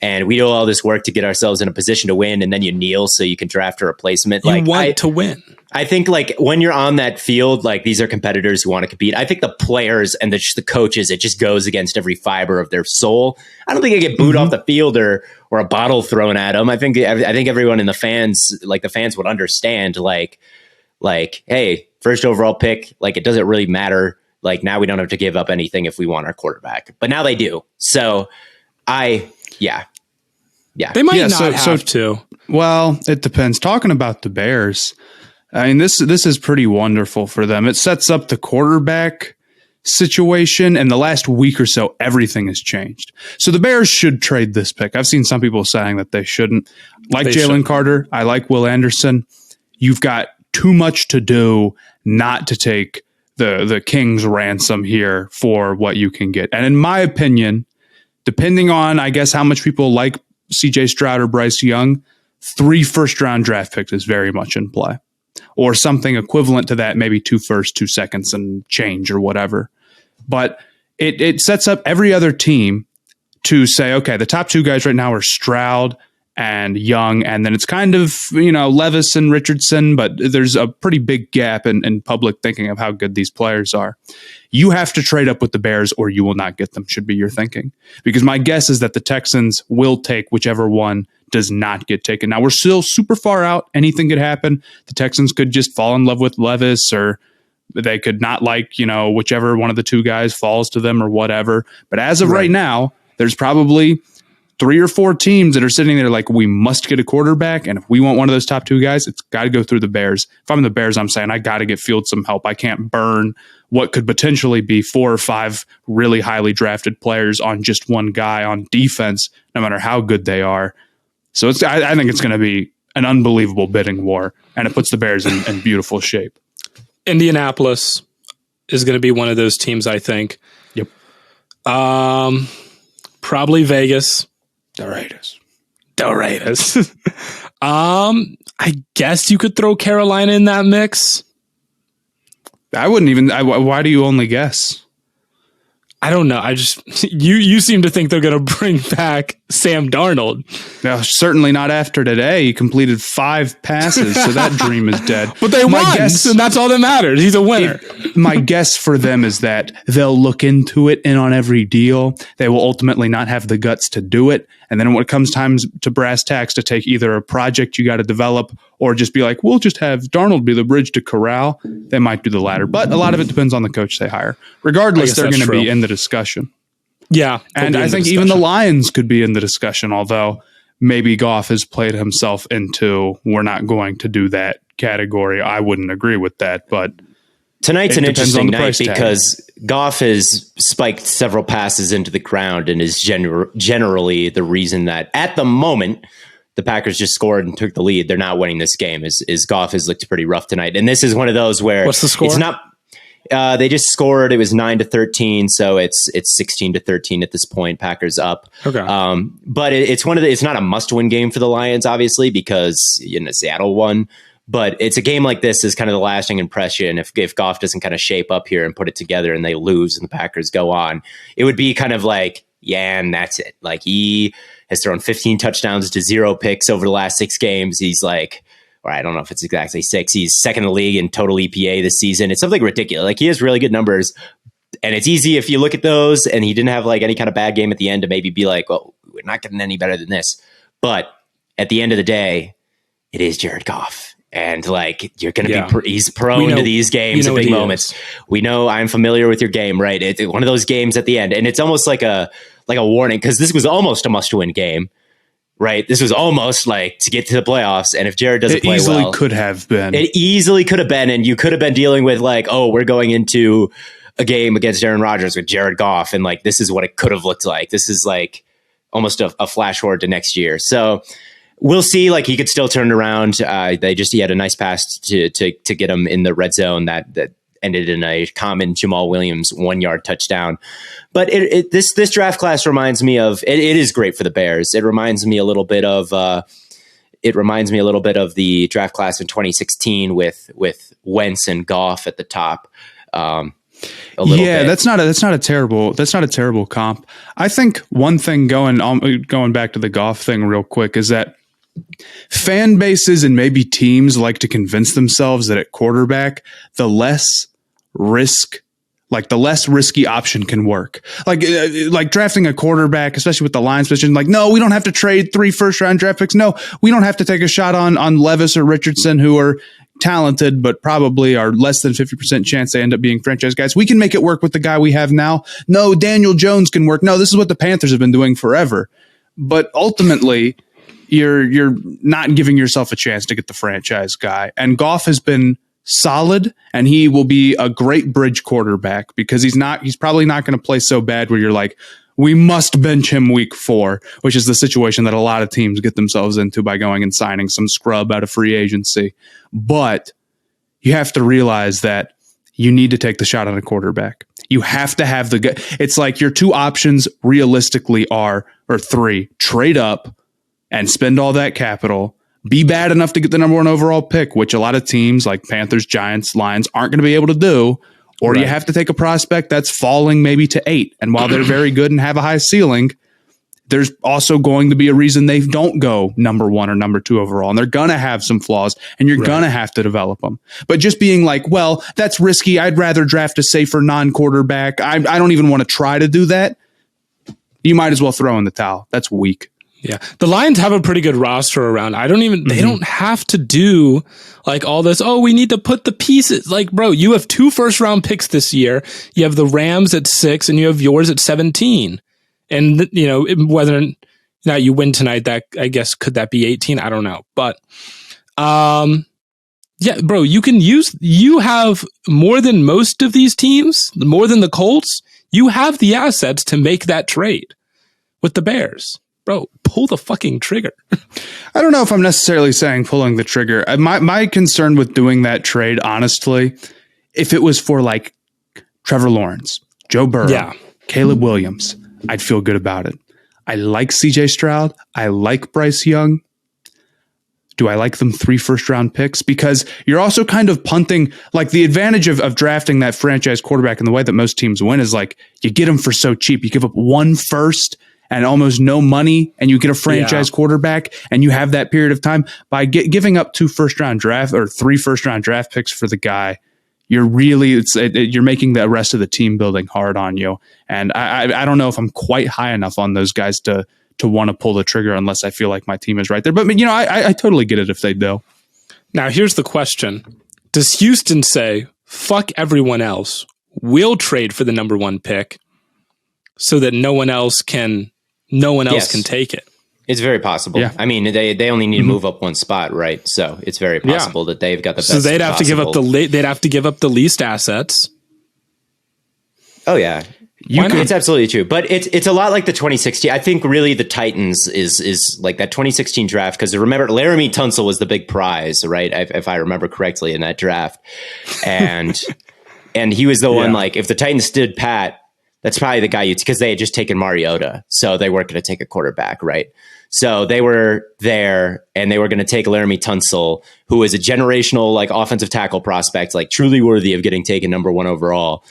And we do all this work to get ourselves in a position to win. And then you kneel so you can draft a replacement. You want to win. I think like when you're on that field, like these are competitors who want to compete. I think the players and the coaches, it just goes against every fiber of their soul. I don't think they get booed off the field or a bottle thrown at them. I think everyone in the fans would understand like, hey, first overall pick, like it doesn't really matter. Like now we don't have to give up anything if we want our quarterback, but now they do. So they might not have to. Well, it depends. Talking about the Bears, I mean, this is pretty wonderful for them. It sets up the quarterback situation, and the last week or so, everything has changed. So the Bears should trade this pick. I've seen some people saying that they shouldn't. Like Jalen Carter, I like Will Anderson. You've got too much to do not to take the king's ransom here for what you can get. And in my opinion, depending on, I guess, how much people like CJ Stroud or Bryce Young, 3 first-round draft picks is very much in play. Or something equivalent to that, maybe 2 firsts, 2 seconds, and change or whatever. But it sets up every other team to say, okay, the top 2 guys right now are Stroud and Young, and then it's kind of, Levis and Richardson, but there's a pretty big gap in public thinking of how good these players are. You have to trade up with the Bears or you will not get them, should be your thinking. Because my guess is that the Texans will take whichever one does not get taken. Now, we're still super far out. Anything could happen. The Texans could just fall in love with Levis, or they could not like, whichever one of the two guys falls to them or whatever. But as of right now, there's probably 3 or 4 teams that are sitting there like, we must get a quarterback. And if we want one of those top 2 guys, it's got to go through the Bears. If I'm the Bears, I'm saying I got to get Fields some help. I can't burn what could potentially be 4 or 5 really highly drafted players on just one guy on defense, no matter how good they are. So I think it's going to be an unbelievable bidding war, and it puts the Bears in beautiful shape. Indianapolis is going to be one of those teams, I think. Yep. Probably Vegas. The Raiders. I guess you could throw Carolina in that mix. I wouldn't even. Why do you only guess? I don't know. I just you seem to think they're going to bring back Sam Darnold. No, certainly not after today. He completed 5 passes, so that dream is dead. But they won, and that's all that matters. He's a winner. My guess for them is that they'll look into it in on every deal. They will ultimately not have the guts to do it. And then when it comes time to brass tacks to take either a project you got to develop or just be like, we'll just have Darnold be the bridge to corral, they might do the latter. But a lot of it depends on the coach they hire. Regardless, they're going to be in the discussion. Yeah. And I think even the Lions could be in the discussion, although maybe Goff has played himself into we're not going to do that category. I wouldn't agree with that, but tonight's an interesting night because Goff has spiked several passes into the ground and is generally the reason that at the moment the Packers just scored and took the lead. They're not winning this game. Is Goff has looked pretty rough tonight, and this is one of those where what's the score? It's not. They just scored. It was 9-13, so it's 16-13 at this point. Packers up. Okay. But it's it's not a must-win game for the Lions, obviously, because Seattle won. But it's a game like this is kind of the lasting impression. If Goff doesn't kind of shape up here and put it together, and they lose, and the Packers go on, it would be kind of like, yeah, and that's it. Like, he has thrown 15 touchdowns to 0 picks over the last 6 games. He's like, or I don't know if it's exactly 6. He's second in the league in total EPA this season. It's something ridiculous. Like, he has really good numbers, and it's easy if you look at those and he didn't have like any kind of bad game at the end to maybe be like, well, we're not getting any better than this. But at the end of the day, it is Jared Goff. And like, you're going to be, he's prone to these games at big moments. We know, I'm familiar with your game, right? It's one of those games at the end, and it's almost like a warning, because this was almost a must-win game. Right, this was almost like to get to the playoffs, and if Jared doesn't play well, it easily could have been. It easily could have been, and you could have been dealing with like, oh, we're going into a game against Aaron Rodgers with Jared Goff, and like, this is what it could have looked like. This is like almost a flash forward to next year. So we'll see. Like, he could still turn it around. He had a nice pass to get him in the red zone that ended in a common Jamal Williams 1-yard touchdown. But this draft class reminds me of it is great for the Bears. It reminds me a little bit of the draft class in 2016 with Wentz and Goff at the top. A little bit. That's not a terrible comp. I think one thing going back to the Goff thing real quick is that fan bases and maybe teams like to convince themselves that at quarterback, the less risky option can work. Like drafting a quarterback, especially with the Lions position, like, no, we don't have to trade 3 first-round draft picks. No, we don't have to take a shot on Levis or Richardson, who are talented, but probably are less than 50% chance they end up being franchise guys. We can make it work with the guy we have now. No, Daniel Jones can work. No, this is what the Panthers have been doing forever. But ultimately, you're not giving yourself a chance to get the franchise guy. And Goff has been solid, and he will be a great bridge quarterback, because he's probably not going to play so bad where you're like, we must bench him week 4, which is the situation that a lot of teams get themselves into by going and signing some scrub out of free agency. But you have to realize that you need to take the shot on a quarterback. You have to have it's like your 2 options realistically are, or 3, trade up and spend all that capital, be bad enough to get the number 1 overall pick, which a lot of teams like Panthers, Giants, Lions aren't going to be able to do, or you have to take a prospect that's falling maybe to 8. And while they're very good and have a high ceiling, there's also going to be a reason they don't go number 1 or number 2 overall, and they're going to have some flaws, and you're going to have to develop them. But just being like, well, that's risky, I'd rather draft a safer non-quarterback, I don't even want to try to do that, you might as well throw in the towel. That's weak. Yeah. The Lions have a pretty good roster around. They don't have to do like all this. Oh, we need to put the pieces. Like, bro, you have 2 first-round picks this year. You have the Rams at 6 and you have yours at 17. And, whether or not you win tonight, that I guess, could that be 18? I don't know. But, yeah, bro, you have more than most of these teams, more than the Colts. You have the assets to make that trade with the Bears. Bro, pull the fucking trigger. I don't know if I'm necessarily saying pulling the trigger. My concern with doing that trade, honestly, if it was for like Trevor Lawrence, Joe Burrow, Caleb Williams, I'd feel good about it. I like CJ Stroud. I like Bryce Young. Do I like them 3 first-round picks? Because you're also kind of punting, like the advantage of drafting that franchise quarterback in the way that most teams win is like you get them for so cheap. You give up 1 first and almost no money, and you get a franchise quarterback, and you have that period of time. By giving up 2 first-round draft or 3 first-round draft picks for the guy, you're making the rest of the team building hard on you. And I don't know if I'm quite high enough on those guys to want to pull the trigger unless I feel like my team is right there. But I totally get it if they do. Now here's the question: does Houston say fuck everyone else? We'll trade for the number 1 pick so that no one else can take it. It's very possible. Yeah. I mean, they only need to move up 1 spot, right? So it's very possible that they've got the best. So they'd have to give up the least assets. Oh yeah, it's absolutely true. But it's a lot like the 2016. I think really the Titans is like that 2016 draft, because remember Laramie Tunsil was the big prize, right? If I remember correctly in that draft, and he was the one. Like if the Titans stood pat, that's probably the guy because they had just taken Mariota, so they weren't going to take a quarterback, right? So they were there, and they were going to take Laramie Tunsil, who is a generational like offensive tackle prospect, like truly worthy of getting taken number 1 overall,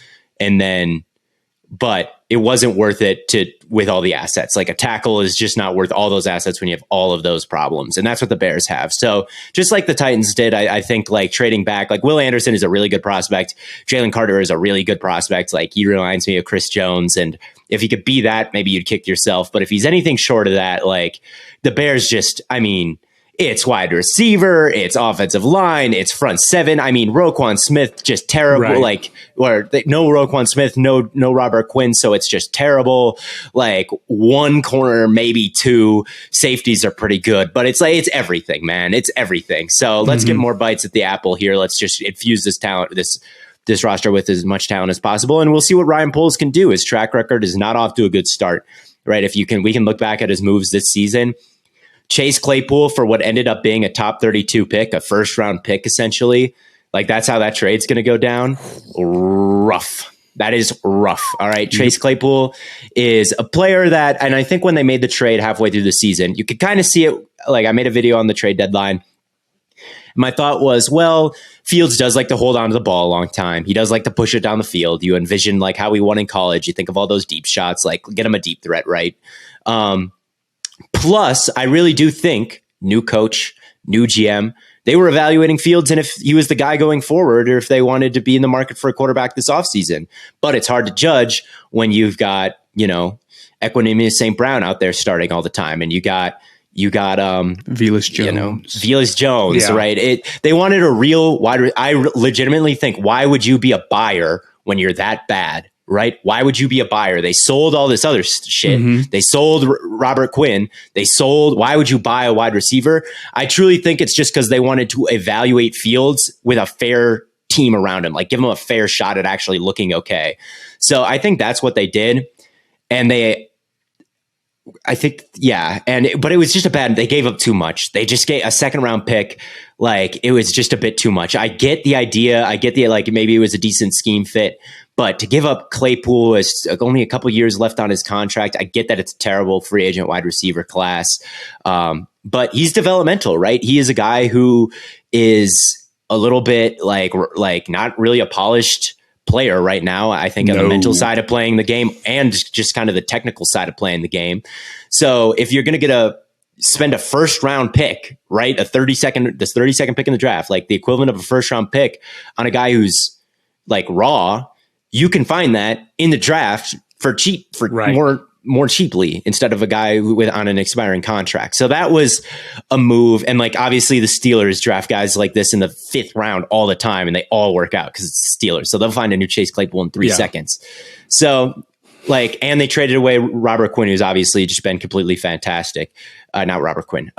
but it wasn't worth it with all the assets. Like a tackle is just not worth all those assets when you have all of those problems. And that's what the Bears have. So just like the Titans did, I think like trading back, like Will Anderson is a really good prospect. Jalen Carter is a really good prospect. Like he reminds me of Chris Jones. And if he could be that, maybe you'd kick yourself. But if he's anything short of that, like the Bears it's wide receiver, it's offensive line, it's front 7. I mean, Roquan Smith, just terrible. Right. No Roquan Smith, no Robert Quinn, so it's just terrible. Like 1 corner, maybe 2 safeties are pretty good, but it's everything, man. It's everything. So let's get more bites at the apple here. Let's just infuse this talent, this roster with as much talent as possible, and we'll see what Ryan Poles can do. His track record is not off to a good start, right? We can look back at his moves this season. Chase Claypool for what ended up being a top 32 pick, a first-round pick, essentially. Like, that's how that trade's going to go down. Rough. That is rough. All right. Chase Claypool is a player that, and I think when they made the trade halfway through the season, you could kind of see it. Like, I made a video on the trade deadline. My thought was, well, Fields does like to hold on to the ball a long time. He does like to push it down the field. You envision like how he won in college. You think of all those deep shots, like get him a deep threat, right? Plus, I really do think new coach, new GM, they were evaluating Fields and if he was the guy going forward or if they wanted to be in the market for a quarterback this offseason. But it's hard to judge when you've got, Equanimeous St. Brown out there starting all the time. And you got Velus Jones. Velus Jones, right? They wanted a real wide. I legitimately think, why would you be a buyer when you're that bad? Right? Why would you be a buyer? They sold all this other shit. Mm-hmm. They sold Robert Quinn. Why would you buy a wide receiver? I truly think it's just because they wanted to evaluate Fields with a fair team around him, like give him a fair shot at actually looking okay. So I think that's what they did. And but it was just they gave up too much. They just gave a 2nd round pick. Like it was just a bit too much. I get the idea. Like maybe it was a decent scheme fit, but to give up Claypool is only a couple years left on his contract. I get that it's a terrible free agent wide receiver class. But he's developmental, right? He is a guy who is a little bit like not really a polished player right now. I think on the mental side of playing the game and just kind of the technical side of playing the game. So if you're going to spend a 1st round pick, right? This 32nd pick in the draft, like the equivalent of a 1st round pick on a guy who's like raw, you can find that in the draft for cheap, for more cheaply instead of a guy on an expiring contract. So that was a move. And like, obviously the Steelers draft guys like this in the 5th round all the time, and they all work out because it's Steelers. So they'll find a new Chase Claypool in 3 seconds. So like, and they traded away Robert Quinn, who's obviously just been completely fantastic. Not Robert Quinn.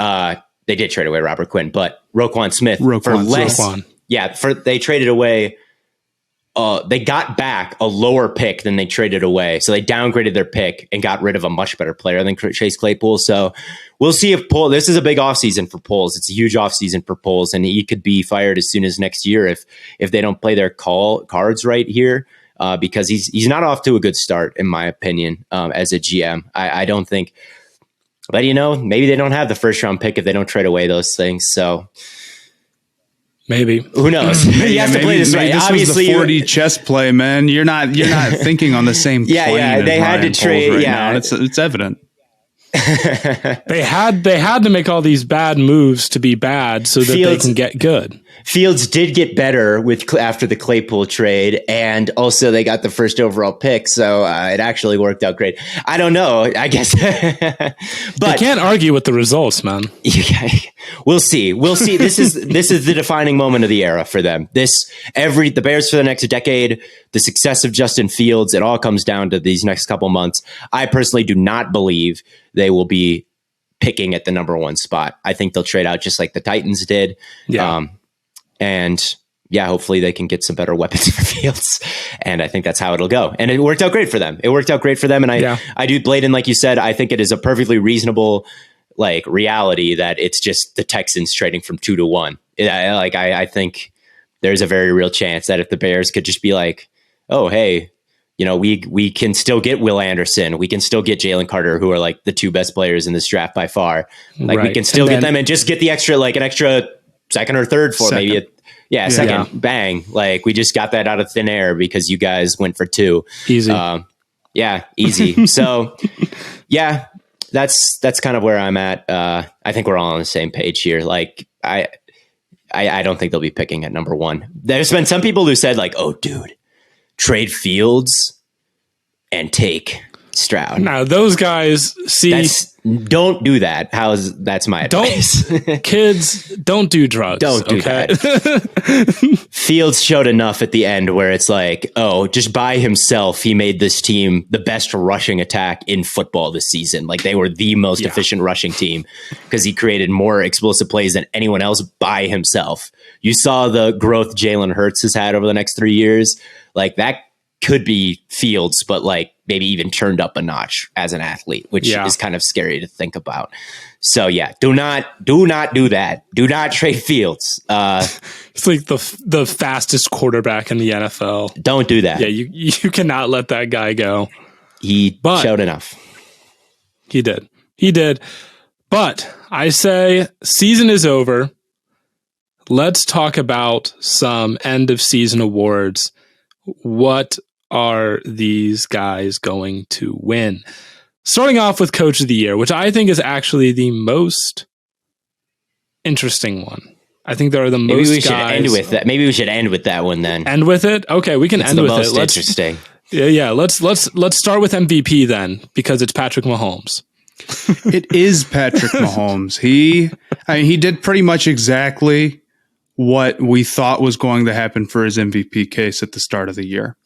They did trade away Robert Quinn, but Roquan Smith for less. Yeah, they traded away. They got back a lower pick than they traded away. So they downgraded their pick and got rid of a much better player than Chase Claypool. So we'll see if this is a big offseason for Poles. It's a huge offseason for Poles, and he could be fired as soon as next year if they don't play their cards right here, because he's not off to a good start, in my opinion, as a GM. I don't think. But, maybe they don't have the first round pick if they don't trade away those things. So maybe. Who knows? He has to play this right. This obviously, was the 4D chess play, man. You're not thinking on the same plane. Yeah. They had to trade. Right now. It's evident. They had to make all these bad moves to be bad so that they can get good. Fields did get better after the Claypool trade, and also they got the first overall pick, so it actually worked out great. I don't know, I guess, but you can't argue with the results, man. We'll see. This is the defining moment of the era for them. The Bears for the next decade, the success of Justin Fields, it all comes down to these next couple months. I personally do not believe they will be picking at the number 1 spot. I think they'll trade out just like the Titans did. Hopefully they can get some better weapons for Fields. And I think that's how it'll go. And it worked out great for them. And I do, Blaiden, like you said, I think it is a perfectly reasonable reality that it's just the Texans trading from 2 to 1. I think there's a very real chance that if the Bears could just be like, oh, hey, we can still get Will Anderson. We can still get Jalen Carter, who are like the 2 best players in this draft by far. We can still get them and just get the extra, an extra second or third for second. Second. Bang. We just got that out of thin air because you guys went for 2. Easy. Easy. So that's kind of where I'm at. I think we're all on the same page here. I don't think they'll be picking at number 1. There's been some people who said oh, dude, trade Fields and take Stroud. Now those guys don't do that. That's my advice. Kids, don't do drugs. Don't do that. Fields showed enough at the end where it's just by himself, he made this team the best rushing attack in football this season. They were the most efficient rushing team because he created more explosive plays than anyone else by himself. You saw the growth Jalen Hurts has had over the next 3 years. That could be Fields, but maybe even turned up a notch as an athlete, which is kind of scary to think about. So do not do that. Do not trade Fields. It's the fastest quarterback in the NFL. Don't do that. Yeah, you cannot let that guy go. He showed enough. He did. But I say season is over. Let's talk about some end of season awards. What are these guys going to win? Starting off with Coach of the Year, which I think is actually the most interesting one. I think there are the most guys. End with that. Maybe we should end with that one then. End with it? Okay, we can end with it. Interesting. Yeah. Let's start with MVP then, because it's Patrick Mahomes. It is Patrick Mahomes. He did pretty much exactly what we thought was going to happen for his MVP case at the start of the year.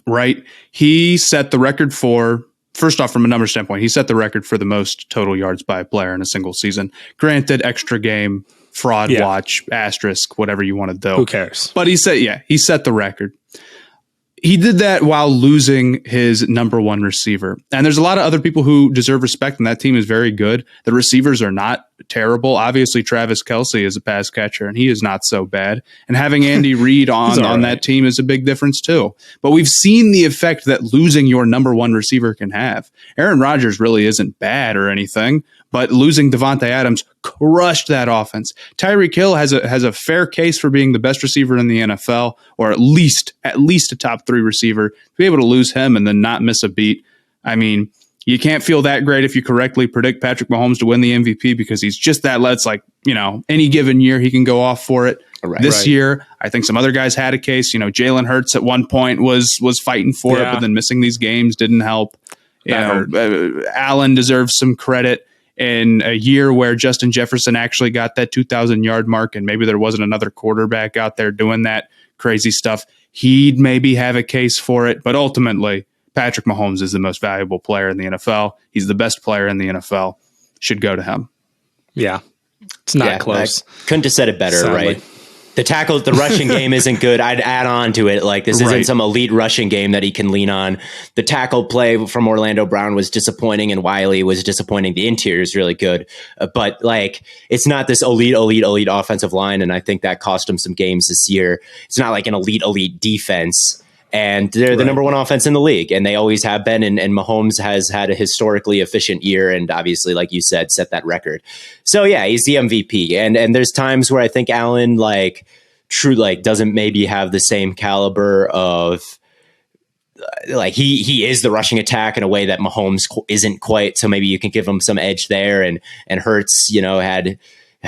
Right? He set the record first off, from a number standpoint, he set the record for the most total yards by a player in a single season. Granted, extra game, fraud watch, asterisk, whatever you want to do. Who cares? But he set the record. He did that while losing his number 1 receiver. And there's a lot of other people who deserve respect, and that team is very good. The receivers are not terrible. Obviously, Travis Kelce is a pass catcher, and he is not so bad. And having Andy Reid on that team is a big difference, too. But we've seen the effect that losing your number 1 receiver can have. Aaron Rodgers really isn't bad or anything, but losing Devontae Adams crushed that offense. Tyreek Hill has a fair case for being the best receiver in the NFL, or at least a top 3 receiver. To be able to lose him and then not miss a beat, you can't feel that great if you correctly predict Patrick Mahomes to win the MVP, because he's just that. Any given year he can go off for it. This year, I think some other guys had a case. Jalen Hurts at one point was fighting for it, but then missing these games didn't help. Allen deserves some credit in a year where Justin Jefferson actually got that 2,000-yard mark, and maybe there wasn't another quarterback out there doing that crazy stuff. He'd maybe have a case for it, but ultimately, Patrick Mahomes is the most valuable player in the NFL. He's the best player in the NFL. Should go to him. Yeah, it's not close. I couldn't have said it better, Sadly. right? The rushing game isn't good. I'd add on to it. Like, this isn't some elite rushing game that he can lean on. The tackle play from Orlando Brown was disappointing, and Wiley was disappointing. The interior is really good. But, like, it's not this elite offensive line, and I think that cost him some games this year. It's not like an elite defense. And they're the number one offense in the league, and they always have been. And Mahomes has had a historically efficient year, and obviously, like you said, set that record. So yeah, he's the MVP. And there's times where I think Allen doesn't maybe have the same caliber of he is the rushing attack in a way that Mahomes isn't quite. So maybe you can give him some edge there. And Hurts,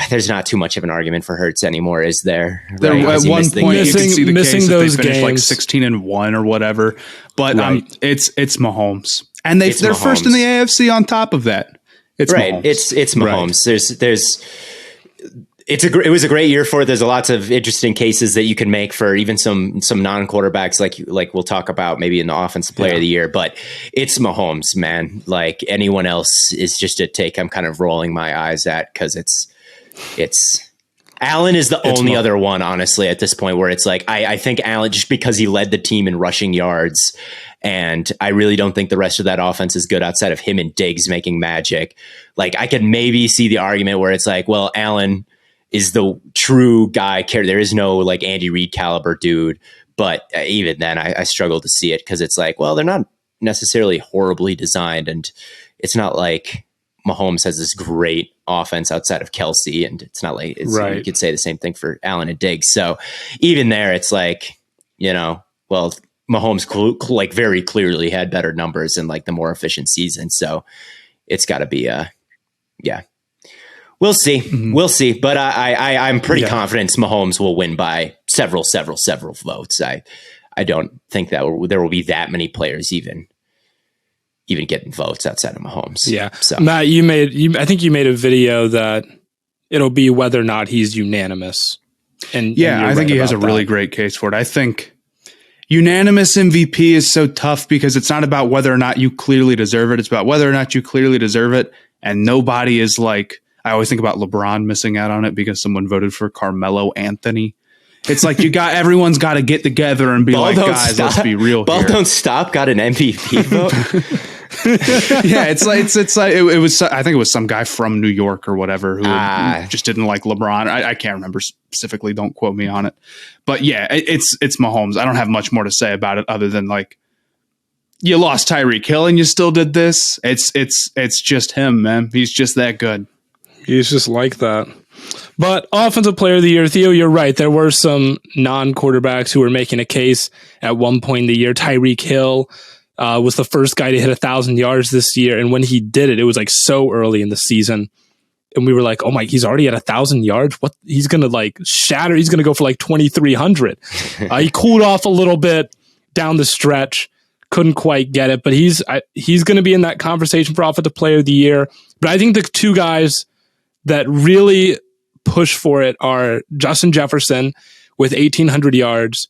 there's not too much of an argument for Hurts anymore, is there? Right? At one point, you can see the missing case those that they finished games. like 16-1 or whatever. But it's Mahomes, and they're Mahomes. first in the AFC. On top of that, it's Mahomes. It's Mahomes. It was a great year for it. There's lots of interesting cases that you can make for even some non-quarterbacks, like we'll talk about maybe in the offensive player of the year. But it's Mahomes, man. Like, anyone else is just a take I'm kind of rolling my eyes at, because it's Allen is the only other one, honestly, at this point, where it's like, I think Allen, just because he led the team in rushing yards, and I really don't think the rest of that offense is good outside of him and Diggs making magic. Like, I could maybe see the argument where it's like, well, Allen is the true guy. There is no like Andy Reid caliber dude. But even then, I struggle to see it, because it's like, well, they're not necessarily horribly designed, and it's not like Mahomes has this great offense outside of Kelsey, and it's not like you could say the same thing for Allen and Diggs. So even there, it's like, well, Mahomes very clearly had better numbers and like the more efficient season. So it's got to be we'll see. Mm-hmm. We'll see. But I'm pretty confident Mahomes will win by several votes. I don't think that there will be that many players even getting votes outside of Mahomes. Yeah. So Matt, I think you made a video that it'll be whether or not he's unanimous. And I think he has a really great case for it. I think unanimous MVP is so tough, because it's not about whether or not you clearly deserve it. It's about whether or not you clearly deserve it. And nobody is like, I always think about LeBron missing out on it because someone voted for Carmelo Anthony. It's like everyone's got to get together and be like, guys, let's be real Ball here. Don't Stop got an MVP vote. It was I think it was some guy from New York or whatever who just didn't like LeBron. I can't remember specifically. Don't quote me on it. But yeah, it's Mahomes. I don't have much more to say about it other than like, you lost Tyreek Hill and you still did this. It's just him, man. He's just that good. He's just like that. But offensive player of the year, Theo, you're right. There were some non-quarterbacks who were making a case at one point in the year. Tyreek Hill was the first guy to hit 1,000 yards this year. And when he did it was like so early in the season. And we were like, oh my, he's already at 1,000 yards. What? He's going to like shatter. He's going to go for like 2,300. He cooled off a little bit down the stretch. Couldn't quite get it, but he's going to be in that conversation for offensive player of the year. But I think the two guys that really push for it are Justin Jefferson with 1,800 yards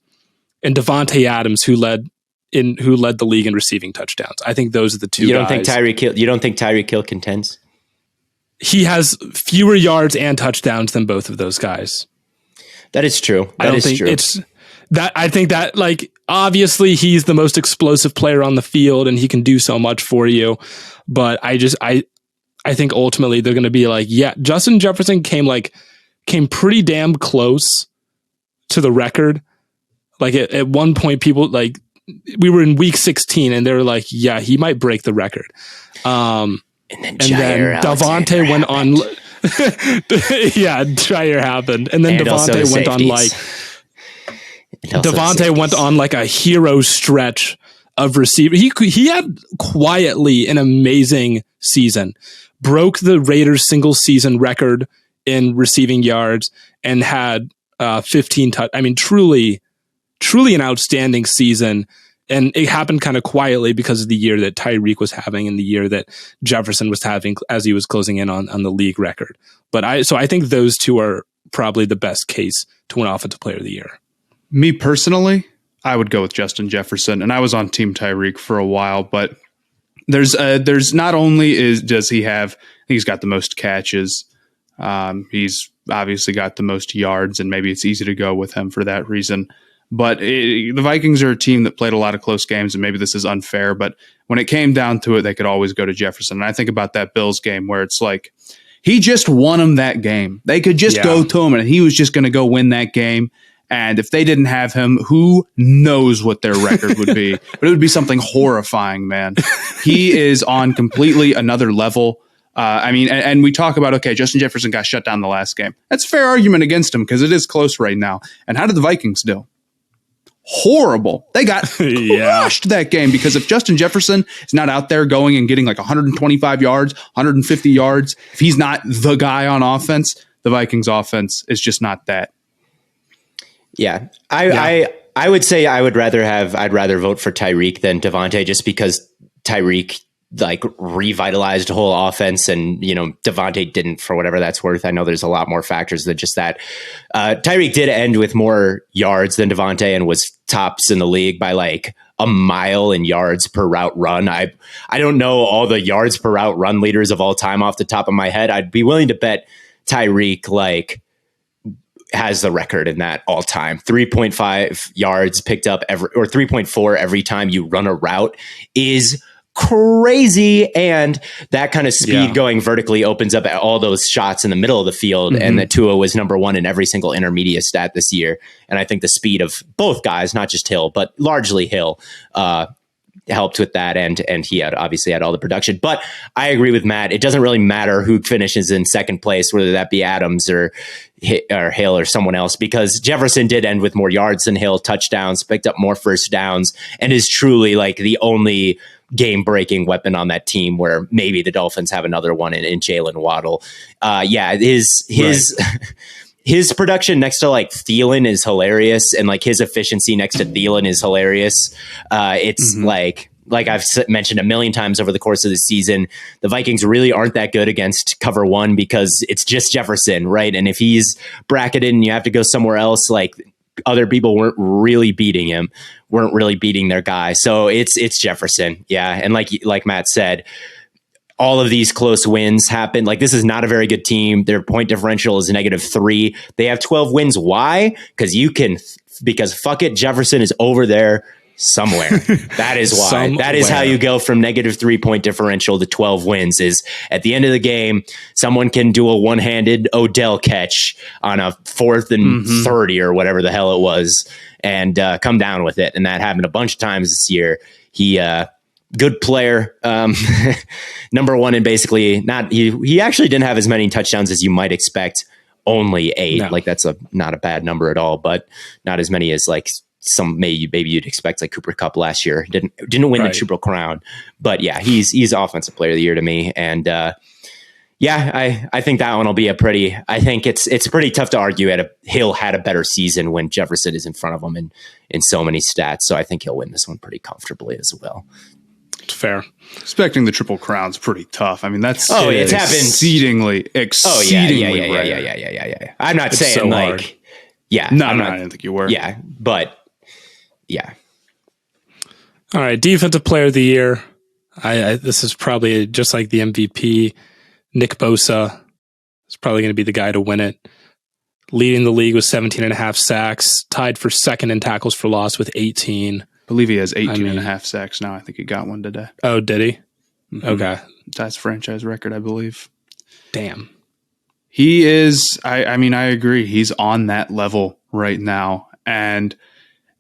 and Devontae Adams, who led the league in receiving touchdowns. I think those are the two. You don't think Tyreek Hill contends? He has fewer yards and touchdowns than both of those guys. That is true. I think that like, obviously he's the most explosive player on the field and he can do so much for you. But I think ultimately they're going to be like, yeah, Justin Jefferson came pretty damn close to the record. Like at one point, people like, we were in week 16 and they were like, yeah, he might break the record. And then Devontae went on. Yeah, Jair happened. And then Devontae went on like, Devontae went on like a hero stretch of receiver. He had quietly an amazing season. Broke the Raiders single season record in receiving yards and had 15 touch. I mean, truly an outstanding season. and it happened kind of quietly because of the year that Tyreek was having and the year that Jefferson was having as he was closing in on the league record. But I think those two are probably the best case to win Offensive Player of the Year. Me personally, I would go with Justin Jefferson, and I was on Team Tyreek for a while, but there's not only does he have, I think he's got the most catches. He's obviously got the most yards, and maybe it's easy to go with him for that reason. But the Vikings are a team that played a lot of close games, and maybe this is unfair, but when it came down to it, they could always go to Jefferson. And I think about that Bills game where it's like, he just won them that game. They could just go to him, and he was just going to go win that game. And if they didn't have him, who knows what their record would be? But it would be something horrifying, man. He is on completely another level. And we talk about, okay, Justin Jefferson got shut down the last game. That's a fair argument against him because it is close right now. And how did the Vikings do? Horrible. They got crushed that game because if Justin Jefferson is not out there going and getting like 125 yards, 150 yards, if he's not the guy on offense, the Vikings offense is just not that. Yeah. I would say I'd rather vote for Tyreek than Devontae just because Tyreek like revitalized the whole offense and, Devontae didn't, for whatever that's worth. I know there's a lot more factors than just that. Tyreek did end with more yards than Devontae and was tops in the league by like a mile in yards per route run. I don't know all the yards per route run leaders of all time off the top of my head. I'd be willing to bet Tyreek like has the record in that all time. 3.5 yards picked up or 3.4 every time you run a route is crazy. And that kind of speed going vertically opens up all those shots in the middle of the field. And that Tua was number one in every single intermediate stat this year. And I think the speed of both guys, not just Hill, but largely Hill, helped with that, and he obviously had all the production. But I agree with Matt. It doesn't really matter who finishes in second place, whether that be Adams or Hill or someone else, because Jefferson did end with more yards than Hill, touchdowns, picked up more first downs, and is truly like the only game-breaking weapon on that team, where maybe the Dolphins have another one in Jalen Waddle. His production next to like Thielen is hilarious, and like his efficiency next to Thielen is hilarious. It's like I've mentioned a million times over the course of the season, the Vikings really aren't that good against cover one because it's just Jefferson, right? And if he's bracketed and you have to go somewhere else, like other people weren't really beating their guy. So it's Jefferson. Yeah. And like Matt said, all of these close wins happen. Like, this is not a very good team. Their point differential is -3. They have 12 wins. Why? Because fuck it, Jefferson is over there somewhere. That is why. Somewhere. That is how you go from -3 point differential to 12 wins, is at the end of the game, someone can do a one-handed Odell catch on a 4th and 30 or whatever the hell it was, and come down with it. And that happened a bunch of times this year. Good player, number one, and basically he actually didn't have as many touchdowns as you might expect. Only 8. No. Like, that's not a bad number at all, but not as many as like some maybe you'd expect, like Cooper Kupp last year. Didn't win the Triple Crown, but yeah, he's Offensive Player of the Year to me. And I think that one will be I think it's pretty tough to argue Hill had a better season when Jefferson is in front of him in so many stats. So I think he'll win this one pretty comfortably as well. Fair. Expecting the Triple Crown's pretty tough. I mean, it's happened exceedingly rare. I'm not saying so like, hard. I didn't think you were. Yeah, but yeah. All right, Defensive Player of the Year. This is probably just like the MVP. Nick Bosa is probably going to be the guy to win it. Leading the league with 17.5 sacks, tied for second in tackles for loss with 18. I believe he has 18.5 sacks now. I think he got one today. Oh, did he? Mm-hmm. Okay. That's franchise record, I believe. Damn. He is, I agree. He's on that level right now. And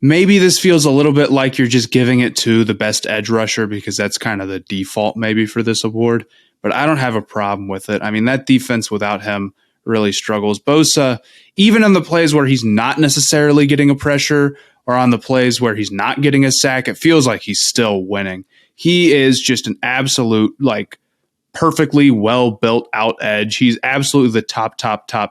maybe this feels a little bit like you're just giving it to the best edge rusher because that's kind of the default maybe for this award. But I don't have a problem with it. I mean, that defense without him really struggles. Bosa, even in the plays where he's not necessarily getting a pressure or on the plays where he's not getting a sack, it feels like he's still winning. He is just an absolute, like, perfectly well-built out edge. He's absolutely the top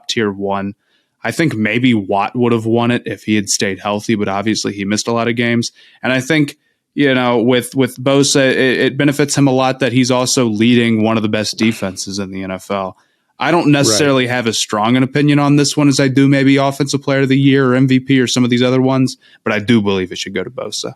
tier one. I think maybe Watt would have won it if he had stayed healthy, but obviously he missed a lot of games. And I think with Bosa, it benefits him a lot that he's also leading one of the best defenses in the NFL. I don't necessarily have as strong an opinion on this one as I do maybe Offensive Player of the Year or MVP or some of these other ones, but I do believe it should go to Bosa.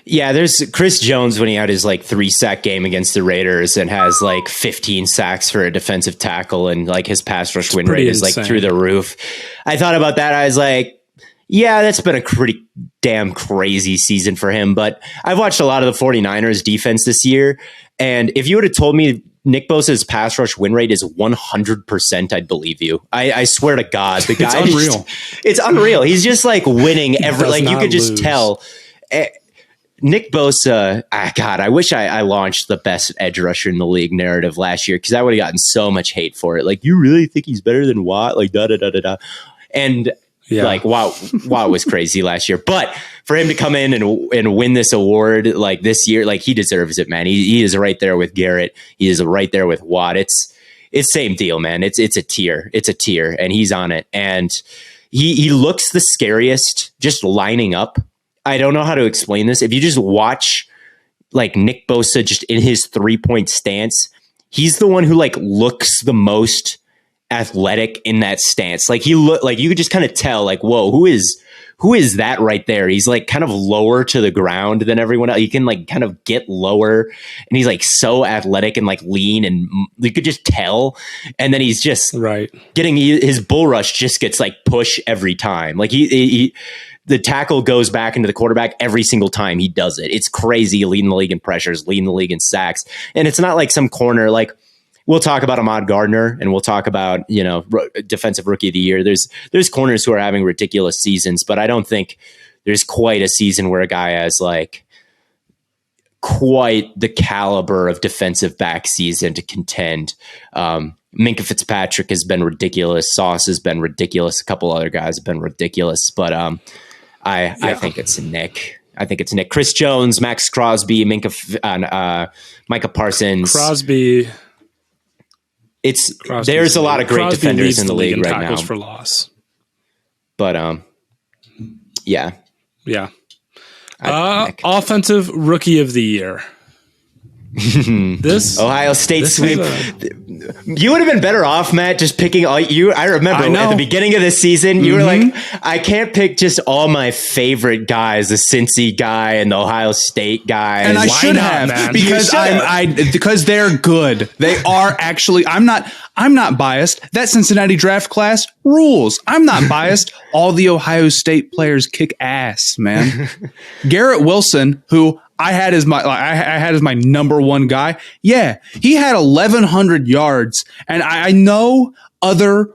Yeah, there's Chris Jones when he had his 3-sack game against the Raiders and has 15 sacks for a defensive tackle, and his pass rush win rate is through the roof. I thought about that. I was like, yeah, that's been a pretty damn crazy season for him. But I've watched a lot of the 49ers defense this year, and if you would have told me Nick Bosa's pass rush win rate is 100%, I'd believe you. I swear to God, the guy it's unreal. It's unreal. He's just winning every. You could just tell. Nick Bosa, God, I wish I launched the best edge rusher in the league narrative last year, because I would have gotten so much hate for it. You really think he's better than Watt? Da da da da da. And Watt was crazy last year. But for him to come in and win this award this year, he deserves it, man. He is right there with Garrett. He is right there with Watt. It's same deal, man. It's a tier. It's a tier, and he's on it. And he looks the scariest just lining up. I don't know how to explain this. If you just watch Nick Bosa just in his 3-point stance, he's the one who looks the most athletic in that stance. You could just kind of tell whoa, who is that right there? He's kind of lower to the ground than everyone else. You can kind of get lower, and he's so athletic and lean, and you could just tell. And then he's just getting his bull rush just gets push every time. The tackle goes back into the quarterback every single time he does it. It's crazy, leading the league in pressures, leading the league in sacks. And it's not some corner, we'll talk about Ahmad Gardner, and we'll talk about, defensive rookie of the year. There's corners who are having ridiculous seasons, but I don't think there's quite a season where a guy has quite the caliber of defensive back season to contend. Minkah Fitzpatrick has been ridiculous. Sauce has been ridiculous. A couple other guys have been ridiculous, but I think it's Nick. I think it's Nick. Chris Jones, Max Crosby, Micah Parsons. Crosby. There's a lot of great defenders in the league right now. For loss. But yeah. Offensive Rookie of the Year. This Ohio State sweep. You would have been better off, Matt, just picking all you. I remember at the beginning of the season, you were like, I can't pick just all my favorite guys, the Cincy guy and the Ohio State guy. And I should have, man? Because they're good. They are actually. I'm not biased. That Cincinnati draft class rules. I'm not biased. All the Ohio State players kick ass, man. Garrett Wilson, who I had as my number one guy. Yeah, he had 1,100 yards, and I know other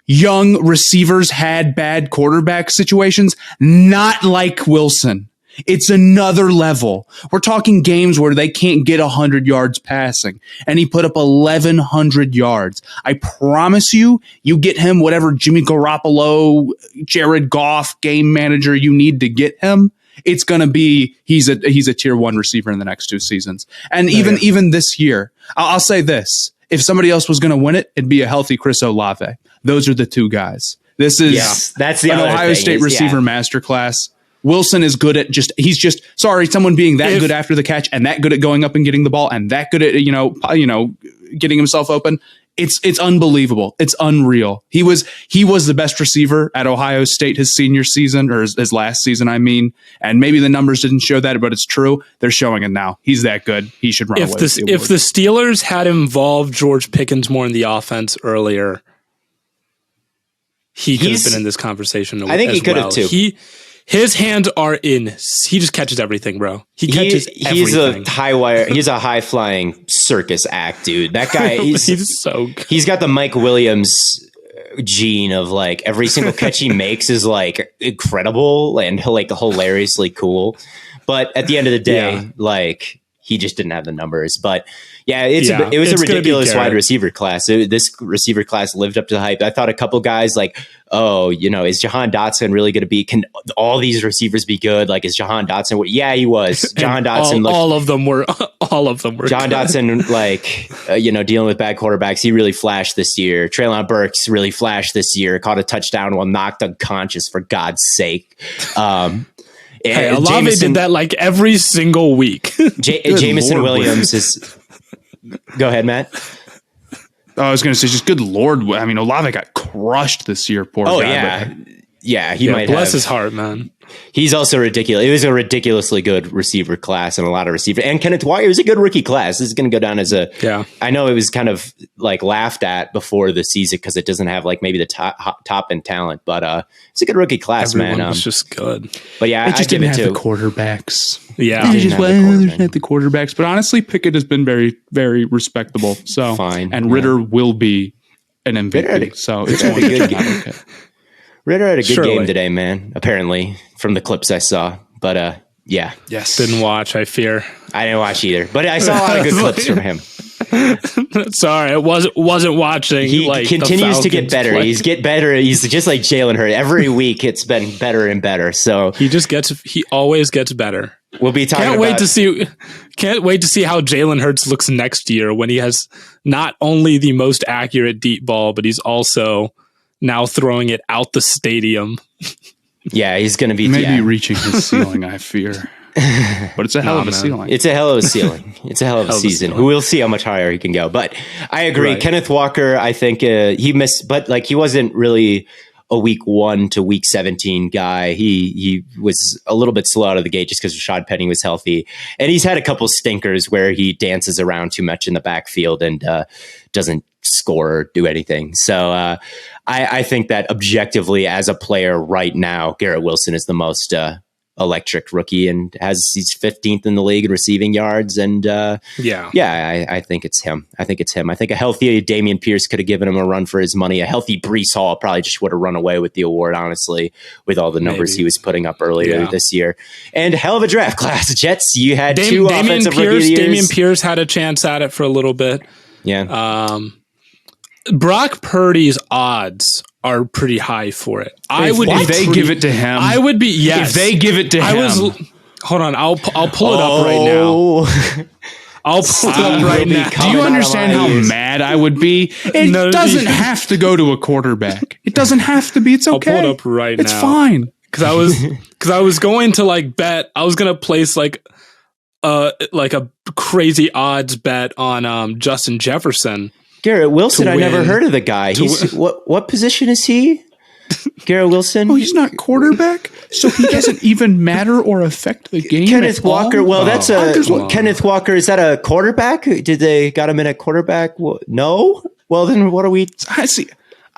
young receivers had bad quarterback situations, not like Wilson. It's another level. We're talking games where they can't get 100 yards passing, and he put up 1,100 yards. I promise you get him whatever Jimmy Garoppolo, Jared Goff game manager you need to get him. It's going to be he's a tier 1 receiver in the next 2 seasons. And even this year, I'll say this. If somebody else was going to win it, it'd be a healthy Chris Olave. Those are the 2 guys. This is that's the an Ohio State receiver masterclass. Wilson is good at someone being that good after the catch and that good at going up and getting the ball and that good at, getting himself open. It's unbelievable. It's unreal. He was the best receiver at Ohio State his senior season, or his last season, I mean. And maybe the numbers didn't show that, but it's true. They're showing it now. He's that good. He should run away with the award. If the Steelers had involved George Pickens more in the offense earlier, he could have been in this conversation. I think he could have too. His hands are in. He just catches everything, bro. He catches everything. He's a high flying circus act, dude. That guy. He's so good. He's got the Mike Williams gene of every single catch he makes is incredible and hilariously cool. But at the end of the day, he just didn't have the numbers. But yeah, it was a ridiculous wide receiver class. This receiver class lived up to the hype. I thought a couple guys is Jahan Dotson really going to be? Can all these receivers be good? Is Jahan Dotson? Yeah, he was. Jahan Dotson. All of them were. Jahan Dotson, dealing with bad quarterbacks. He really flashed this year. Treylon Burks really flashed this year. Caught a touchdown while knocked unconscious. For God's sake. Hey, Olave did that like every single week. Jameson Williams is. Go ahead, Matt. I was going to say, just good Lord. I mean, Olave got crushed this year. Poor guy. He might bless have. his heart, man. He's also ridiculous. It was a ridiculously good receiver class and a lot of receivers. And Kenneth Walker was a good rookie class. This is going to go down as a. Yeah. I know it was kind of like laughed at before the season because it doesn't have like maybe the top end talent, but it's a good rookie class, Everyone man. was just good. But yeah, It just I give didn't it have to the quarterbacks. Yeah. They just didn't have the quarterbacks. But honestly, Pickett has been very, very respectable. So Fine. And Ritter will be an MVP. So it's Ritter had a good game. Okay. Ritter had a good Surely. game today, man. Apparently, from the clips I saw. But yeah, Yes. Didn't watch, I fear. I didn't watch either. But I saw a lot of good clips from him. Sorry, I wasn't watching. He like, continues to get Falcons better. play. He's get better. He's just like Jalen Hurts. Every week, it's been better and better. So He always gets better. we'll be talking. Can't wait to see how Jalen Hurts looks next year when he has not only the most accurate deep ball, but he's also now throwing it out the stadium. Yeah, he's going to be Maybe reaching his ceiling, I fear. But it's a hell of a ceiling. It's a hell of a ceiling. It's a hell of a season. We'll see how much higher he can go. But I agree. Right. Kenneth Walker, I think he missed, but like he wasn't really a week 1 to week 17 guy. He was a little bit slow out of the gate just because Rashad Penny was healthy. And he's had a couple stinkers where he dances around too much in the backfield and doesn't score or do anything. So I think that objectively as a player right now, Garrett Wilson is the most electric rookie and he's 15th in the league in receiving yards. And I think it's him. I think a healthy Dameon Pierce could have given him a run for his money. A healthy Breece Hall probably just would have run away with the award, honestly, with all the numbers he was putting up earlier this year. And hell of a draft class. Jets, you had two offensive rookie of the years. Dameon Pierce had a chance at it for a little bit. Yeah. Brock Purdy's odds are pretty high for it. If they give it to him. I would be, yes. If they give it to him. Hold on, I'll pull it up right now. I'll pull it up right now. Do you understand how mad I would be? It doesn't have to go to a quarterback. It doesn't have to be. It's okay. I'll pull it up right now. It's fine. Because I was going to like bet. I was going to place like a crazy odds bet on Justin Jefferson. Garrett Wilson, I never heard of the guy. What position is he? Garrett Wilson? Oh, he's not quarterback, so he doesn't even matter or affect the game. Kenneth Walker. Well, that's Kenneth Walker. Is that a quarterback? Did they got him in at quarterback? No. Well, then what are we?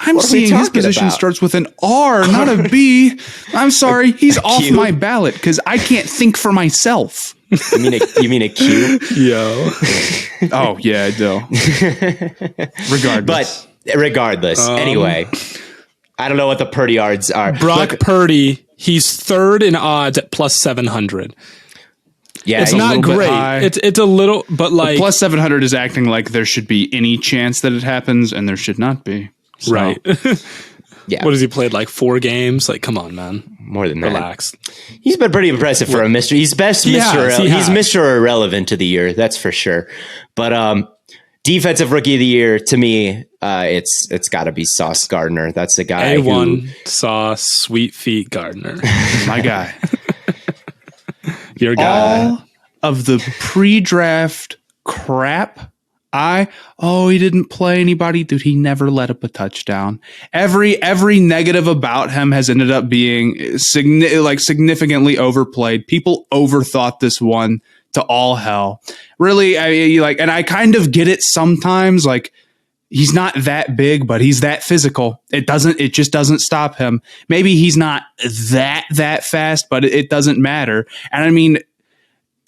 I'm seeing his position starts with an R, not a B. I'm sorry, he's off my ballot because I can't think for myself. You mean a Q? Yo. Oh yeah, I do. Regardless. Anyway, I don't know what the Purdy odds are. Brock Purdy, he's third in odds at plus 700. Yeah, it's not great. It's a little, but like plus 700 is acting like there should be any chance that it happens, and there should not be. So. Right. Yeah. What has he played? Like 4 games? Like, come on, man. More than that. Relax. He's been pretty impressive for a Mr. He's Mr. Irrelevant to the year. That's for sure. But defensive rookie of the year to me, it's got to be Sauce Gardner. That's the guy. A1 Sauce Sweet Feet Gardner. My guy. Your guy. All of the pre-draft crap. He didn't play anybody. Dude, he never let up a touchdown. Every negative about him has ended up being significantly overplayed. People overthought this one to all hell. Really, and I kind of get it sometimes. Like, he's not that big, but he's that physical. It just doesn't stop him. Maybe he's not that fast, but it doesn't matter. And I mean,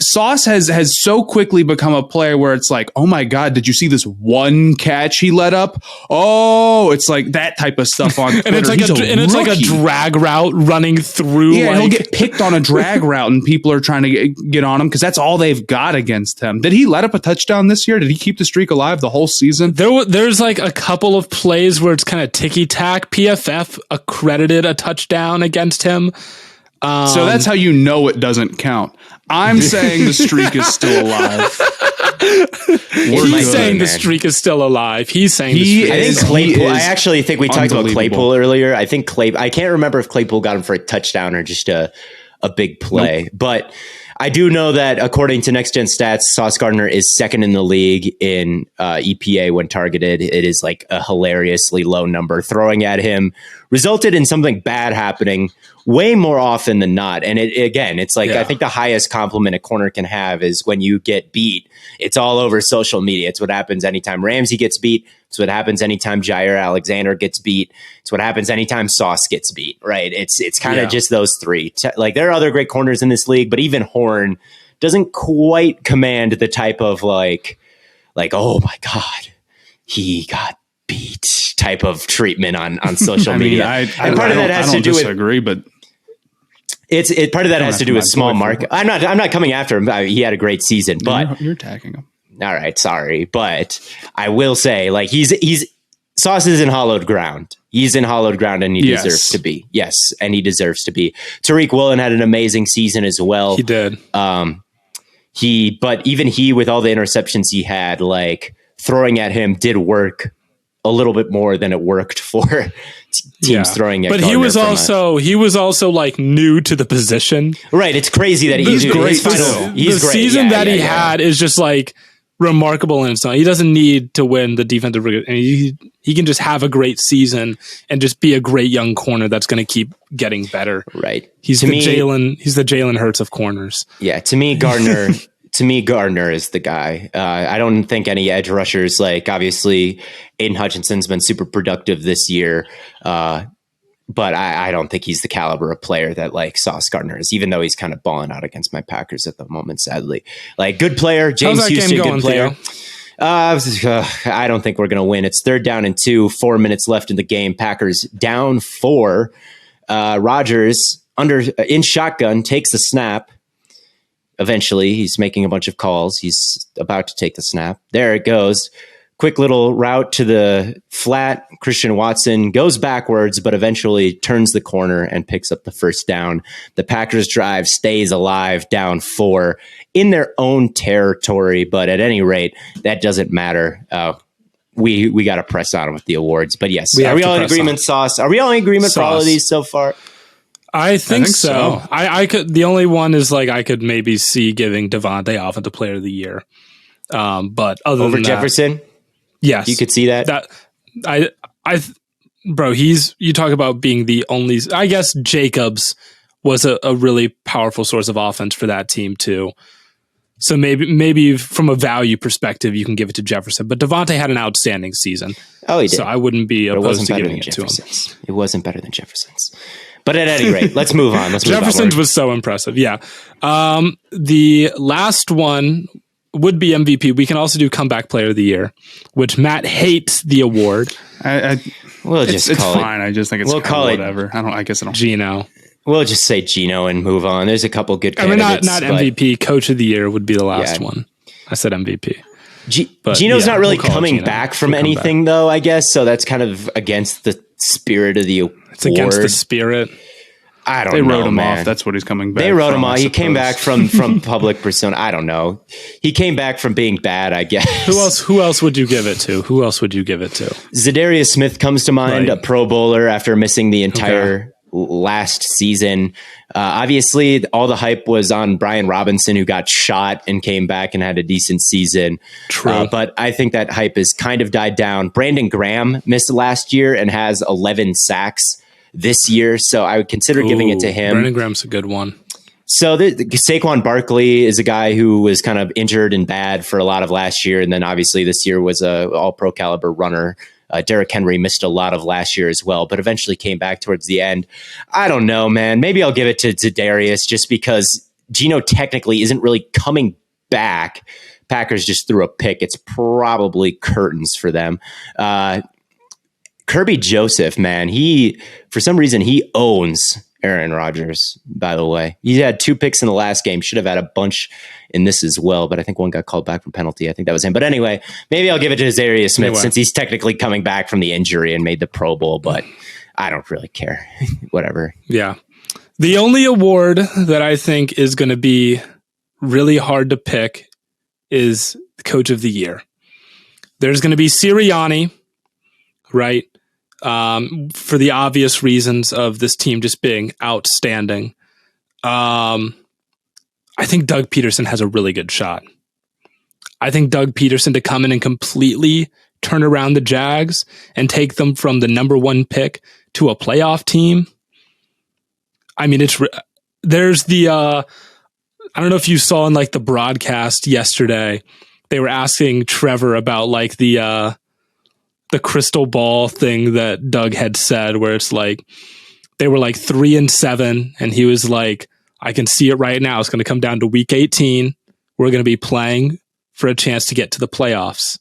Sauce has so quickly become a player where it's like, oh my God, did you see this one catch he let up? Oh, it's like that type of stuff on Twitter. and it's like a drag route running through. Yeah, he'll get picked on a drag route and people are trying to get on him because that's all they've got against him. Did he let up a touchdown this year? Did he keep the streak alive the whole season? There's like a couple of plays where it's kind of ticky-tack. PFF accredited a touchdown against him. So that's how you know it doesn't count. I'm saying the streak is still alive. He's saying the streak is still alive. He's saying I actually think we talked about Claypool earlier. I think I can't remember if Claypool got him for a touchdown or just a a big play. Nope. But I do know that according to Next Gen Stats, Sauce Gardner is second in the league in EPA when targeted. It is like a hilariously low number. Throwing at him resulted in something bad happening way more often than not. And it's like, I think the highest compliment a corner can have is when you get beat. It's all over social media. It's what happens anytime Ramsey gets beat. It's what happens anytime Jair Alexander gets beat. It's what happens anytime Sauce gets beat, right? It's kind of just those three. Like, there are other great corners in this league, but even Horn doesn't quite command the type of like, oh my God, he got beat type of treatment on social media. And part of that has to do with, but part of that has to do with small market. I'm not coming after him. He had a great season, but you're attacking him. All right, sorry, but I will say, like, he's Sauce is in hollowed ground. He's in hollowed ground, and he deserves to be. Yes, and he deserves to be. Tariq Woolen had an amazing season as well. He did. But even he, with all the interceptions he had, like, throwing at him did work a little bit more than it worked for teams throwing at. But he was also like new to the position. Right. It's crazy that he's great. The season that he had is just like remarkable in its own. He doesn't need to win the defensive review. And he can just have a great season and just be a great young corner that's going to keep getting better. Right. He's the Jalen Hurts of corners. Yeah. To me, Gardner. To me, Gardner is the guy. I don't think any edge rushers, like, obviously Aiden Hutchinson's been super productive this year. But I don't think he's the caliber of player that, like, Sauce Gardner is, even though he's kind of balling out against my Packers at the moment, sadly. Like, good player. James Houston, good player. I don't think we're going to win. It's 3rd down and 2, 4 minutes left in the game. Packers down 4. Rodgers in shotgun takes the snap. Eventually, he's making a bunch of calls. He's about to take the snap. There it goes. Quick little route to the flat. Christian Watson goes backwards, but eventually turns the corner and picks up the first down. The Packers drive stays alive, down 4 in their own territory. But at any rate, that doesn't matter. We got to press on with the awards. But yes, are we all in agreement, Sauce? Are we all in agreement for all of these so far? I think so. I could. The only one is, like, I could maybe see giving Devontae Offensive Player of the Year. But other over than Jefferson, that, yes, you could see that. Bro, you talk about being the only. I guess Jacobs was a really powerful source of offense for that team too. So maybe from a value perspective, you can give it to Jefferson. But Devontae had an outstanding season. Oh, he did. So I wouldn't be opposed to giving it to him. It wasn't better than Jefferson's. But at any rate, let's move on. Jefferson's was so impressive. Yeah. The last one would be MVP. We can also do Comeback Player of the Year, which Matt hates the award. It's fine. I just think it's whatever. I guess I don't. Gino. We'll just say Gino and move on. There's a couple good candidates. Not MVP. Coach of the Year would be the last one. I said MVP. Gino's not really coming back from anything, though, I guess. So that's kind of against the spirit of the award. It's against the spirit. I don't know. They wrote him off. That's what he's coming back. They wrote him off. He came back from public persona. I don't know. He came back from being bad, I guess. Who else would you give it to? Zadarius Smith comes to mind, a Pro Bowler after missing the entire last season. Obviously, all the hype was on Brian Robinson, who got shot and came back and had a decent season. True. But I think that hype has kind of died down. Brandon Graham missed last year and has 11 sacks this year, so I would consider giving it to him. Brandon Graham's a good one. So Saquon Barkley is a guy who was kind of injured and bad for a lot of last year, and then obviously this year was a all-pro caliber runner. Derrick Henry missed a lot of last year as well, but eventually came back towards the end. I don't know, man. Maybe I'll give it to Darius just because Gino technically isn't really coming back. Packers just threw a pick. It's probably curtains for them. Kirby Joseph, man, for some reason, he owns Aaron Rodgers, by the way. He had 2 picks in the last game. Should have had a bunch in this as well, but I think one got called back from penalty. I think that was him. But anyway, maybe I'll give it to Zadarius Smith since he's technically coming back from the injury and made the Pro Bowl, but I don't really care. Whatever. Yeah. The only award that I think is going to be really hard to pick is Coach of the Year. There's going to be Sirianni, right? For the obvious reasons of this team just being outstanding. I think Doug Peterson has a really good shot. I think Doug Peterson to come in and completely turn around the Jags and take them from the number 1 pick to a playoff team. I mean, there's the, I don't know if you saw in like the broadcast yesterday, they were asking Trevor about like the crystal ball thing that Doug had said, where it's like, they were like 3-7. And he was like, I can see it right now. It's going to come down to week 18. We're going to be playing for a chance to get to the playoffs.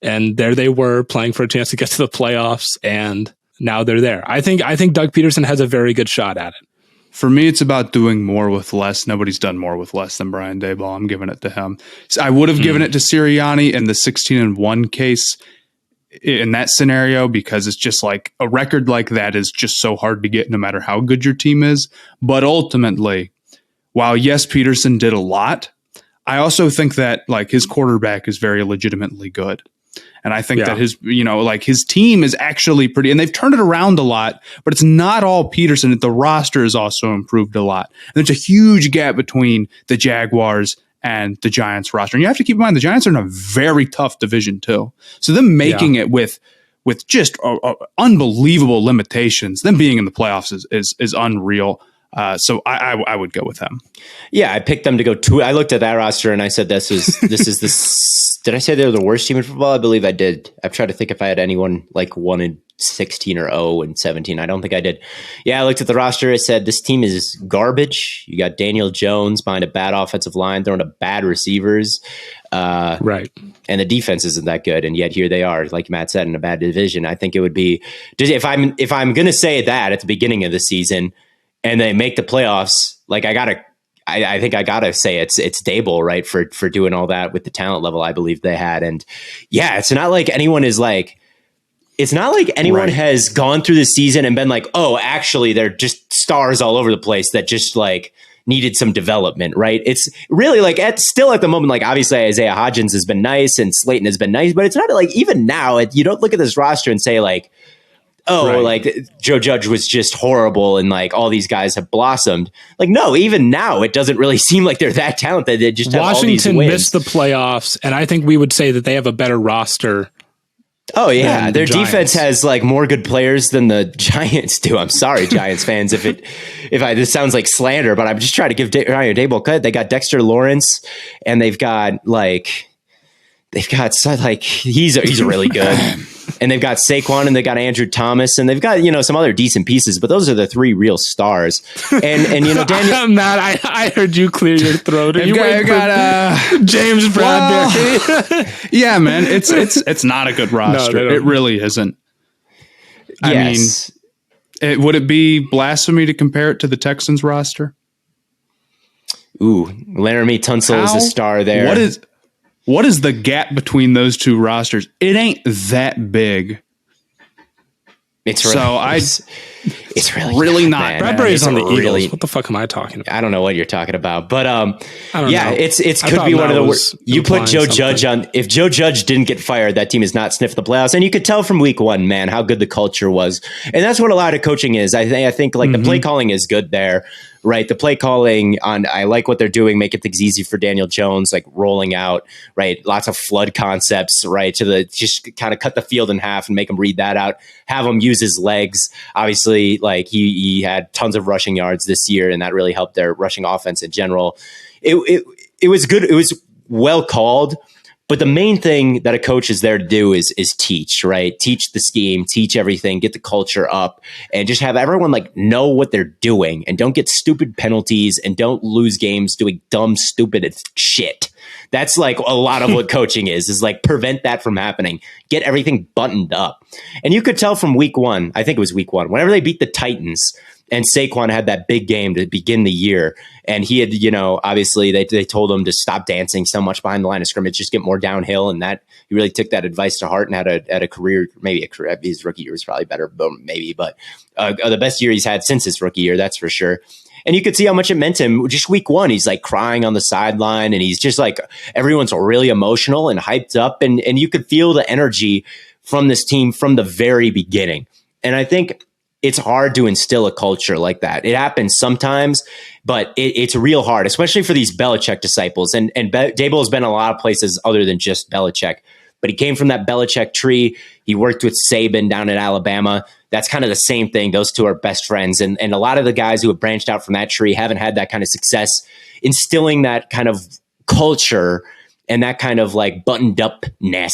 And there they were playing for a chance to get to the playoffs. And now they're there. I think Doug Peterson has a very good shot at it. For me, it's about doing more with less. Nobody's done more with less than Brian Daboll. I'm giving it to him. So I would have given it to Sirianni in the 16-1 case in that scenario, because it's just like a record like that is just so hard to get no matter how good your team is. But ultimately, while yes, Peterson did a lot, I also think that like his quarterback is very legitimately good. And I think that his team is actually pretty, and they've turned it around a lot, but it's not all Peterson. The roster has also improved a lot. And there's a huge gap between the Jaguars and the Giants roster. And you have to keep in mind, the Giants are in a very tough division too. So them making it with just unbelievable limitations, them being in the playoffs is unreal. So I would go with them. Yeah, I picked them to go 2. I looked at that roster and I said, this is did I say they were the worst team in football? I believe I did. I've tried to think if I had anyone like 1-16 or 0-17. I don't think I did. Yeah, I looked at the roster. I said, this team is garbage. You got Daniel Jones behind a bad offensive line, throwing to bad receivers. Right. And the defense isn't that good. And yet here they are, like Matt said, in a bad division. I think it would be, if I'm going to say that at the beginning of the season and they make the playoffs, like I think I gotta say it's Daboll, right, for doing all that with the talent level I believe they had. And yeah, it's not like anyone has gone through the season and been like, oh, actually they're just stars all over the place that just like needed some development, right? It's really like still at the moment, like obviously Isaiah Hodgins has been nice and Slayton has been nice, but it's not like even now you don't look at this roster and say like, oh, right, like Joe Judge was just horrible and like all these guys have blossomed. Like, no, even now it doesn't really seem like they're that talented. They just have Washington all these wins. Missed the playoffs, and I think we would say that they have a better roster. Oh yeah, their defense has like more good players than the Giants do. I'm sorry, Giants fans, if this sounds like slander, but I'm just trying to give Ryan Daboll credit. They got Dexter Lawrence, and they've got he's really good. And they've got Saquon and they've got Andrew Thomas and they've got, some other decent pieces, but those are the 3 real stars. And Daniel, Matt, I heard you clear your throat. You got James Bradbury. Yeah, man, it's not a good roster. No, it really isn't. Yes. I mean, would it be blasphemy to compare it to the Texans roster? Ooh, Laramie Tunsil is a star there. What is the gap between those two rosters? It ain't that big. It's really not. Bradbury's on the Eagles. What the fuck am I talking about? I don't know what you're talking about, but I don't know. It could be one of the worst. You put Joe Judge on. If Joe Judge didn't get fired, that team has not sniffed the playoffs, and you could tell from week 1, man, how good the culture was, and that's what a lot of coaching is. I think like the play calling is good there. Right. The play calling I like what they're doing, making things easy for Daniel Jones, like rolling out, right. Lots of flood concepts, right. Just kind of cut the field in half and make him read that out, have him use his legs. Obviously, like he had tons of rushing yards this year and that really helped their rushing offense in general. It was good. It was well called. But the main thing that a coach is there to do is teach, right? Teach the scheme, teach everything, get the culture up, and just have everyone like know what they're doing and don't get stupid penalties and don't lose games doing dumb, stupid shit. That's like a lot of what coaching is like prevent that from happening. Get everything buttoned up. And you could tell from week 1, I think it was week 1, whenever they beat the Titans, and Saquon had that big game to begin the year. And he had, obviously they told him to stop dancing so much behind the line of scrimmage, just get more downhill. And that he really took that advice to heart and had a career, maybe a career. His rookie year was probably better, maybe, but the best year he's had since his rookie year, that's for sure. And you could see how much it meant to him. Just week 1, he's like crying on the sideline and he's just like, everyone's really emotional and hyped up. And you could feel the energy from this team from the very beginning. And I think it's hard to instill a culture like that. It happens sometimes, but it's real hard, especially for these Belichick disciples. And Daboll has been in a lot of places other than just Belichick. But he came from that Belichick tree. He worked with Saban down in Alabama. That's kind of the same thing. Those two are best friends. And a lot of the guys who have branched out from that tree haven't had that kind of success instilling that kind of culture and that kind of like buttoned upness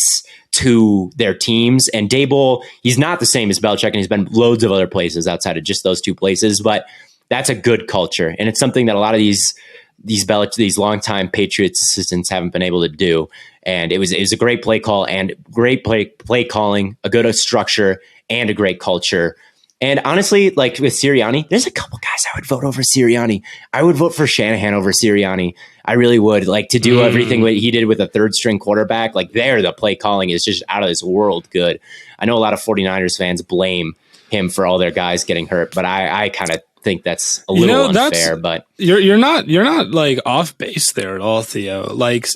to their teams. And Daboll, he's not the same as Belichick, and he's been loads of other places outside of just those two places. But that's a good culture. And it's something that a lot of these longtime Patriots assistants haven't been able to do. And it was a great play call and great play calling, a good structure and a great culture. And honestly, like with Sirianni, there's a couple guys I would vote over Sirianni. I would vote for Shanahan over Sirianni. I really would. Like to do everything what he did with a third string quarterback. Like the play calling is just out of this world good. I know a lot of 49ers fans blame him for all their guys getting hurt, but I kind of think that's a little unfair. But you're not like off base there at all, Theo. Like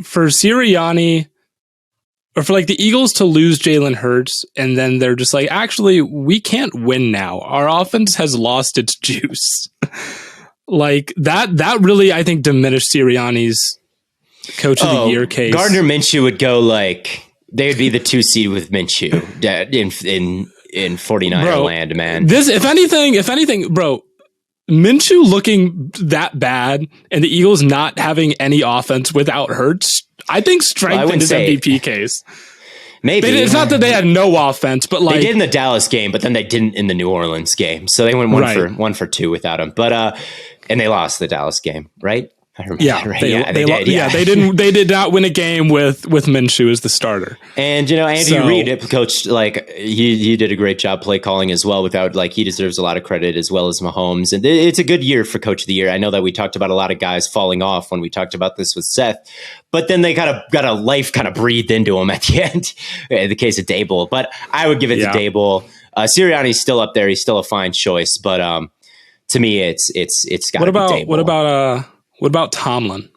for Sirianni, or for like the Eagles to lose Jalen Hurts, and then they're just like, actually, we can't win now. Our offense has lost its juice. Like that really, I think, diminished Sirianni's coach of the year case. Gardner Minshew would go like they would be the 2 seed with Minshew in 49er land, man. This, if anything, bro, Minshew looking that bad and the Eagles not having any offense without Hurts, I think strengthened his MVP case. Maybe. It's not that they had no offense, but like they did in the Dallas game, but then they didn't in the New Orleans game. So they went one for two without him. But and they lost the Dallas game, right? I remember that, right? They did not win a game with Minshew as the starter. And Andy Reid coached, like he did a great job play calling as well. Without like he deserves a lot of credit as well as Mahomes. And it's a good year for Coach of the Year. I know that we talked about a lot of guys falling off when we talked about this with Seth, but then they kind of got a life kind of breathed into them at the end. In the case of Daboll, but I would give it to Daboll. Sirianni's still up there. He's still a fine choice, but to me, it's got to be Daboll. What about Tomlin?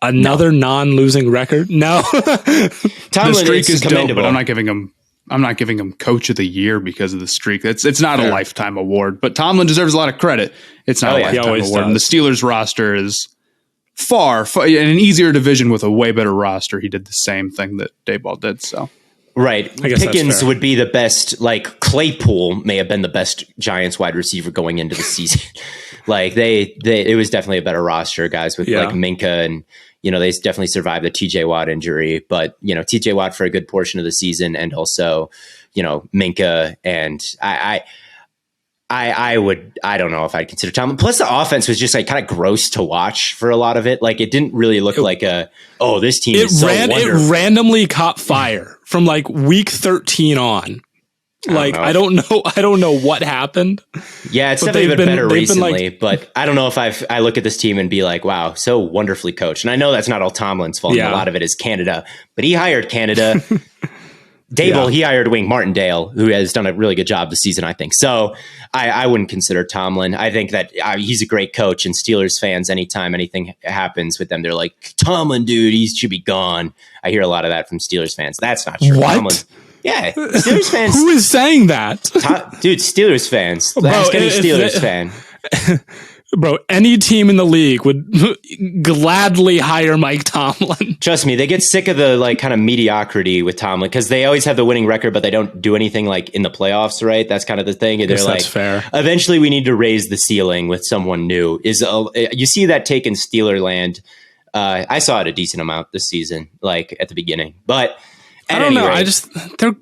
Another non-losing record? No. Tomlin, the streak is commendable, dope, but I'm not giving him Coach of the Year because of the streak. It's not a lifetime award, but Tomlin deserves a lot of credit. It's not a lifetime award. And the Steelers roster is far in an easier division with a way better roster. He did the same thing that Daboll did. So. Right. Pickens would be the best, like Claypool may have been the best Giants wide receiver going into the season. Like it was definitely a better roster, guys with like Minka and, they definitely survived the TJ Watt injury, but TJ Watt for a good portion of the season. And also, Minka and I don't know if I'd consider Tomlin. Plus the offense was just like kind of gross to watch for a lot of it. Like it didn't really look like this team is so wonderful. It randomly caught fire from like week 13 on. Like I don't know what happened. Yeah, it's definitely been better recently, but I don't know if I look at this team and be like, wow, so wonderfully coached. And I know that's not all Tomlin's fault. Yeah. A lot of it is Canada, but he hired Canada. Daboll, he hired Wink Martindale, who has done a really good job this season, I think. So I wouldn't consider Tomlin. I think that he's a great coach, and Steelers fans, anytime anything happens with them, they're like, Tomlin, dude, he should be gone. I hear a lot of that from Steelers fans. That's not true. What? Tomlin, yeah, Steelers fans. Who is saying that? Dude, Steelers fans. Ask any Steelers fan. Bro, any team in the league would gladly hire Mike Tomlin. Trust me, they get sick of the like kind of mediocrity with Tomlin because they always have the winning record, but they don't do anything like in the playoffs, right? That's kind of the thing. And they're like, fair. Eventually, we need to raise the ceiling with someone new. You see that take in Steeler land? I saw it a decent amount this season, like at the beginning, but. I don't know.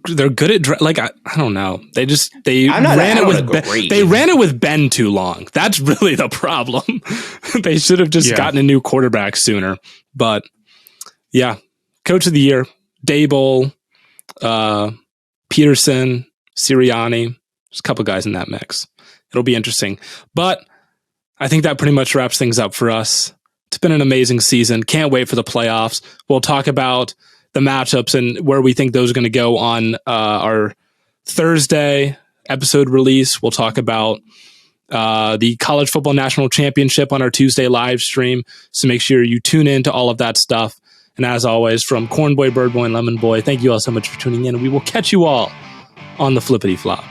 They're good at I don't know. They ran it with Ben too long. That's really the problem. They should have just gotten a new quarterback sooner. But yeah, Coach of the Year, Daboll, Peterson, Sirianni. There's a couple guys in that mix. It'll be interesting. But I think that pretty much wraps things up for us. It's been an amazing season. Can't wait for the playoffs. We'll talk about the matchups and where we think those are going to go on our Thursday episode release. We'll talk about the College Football National Championship on our Tuesday live stream. So make sure you tune in to all of that stuff. And as always, from Corn Boy, Bird Boy, and Lemon Boy, thank you all so much for tuning in. And we will catch you all on the flippity flop.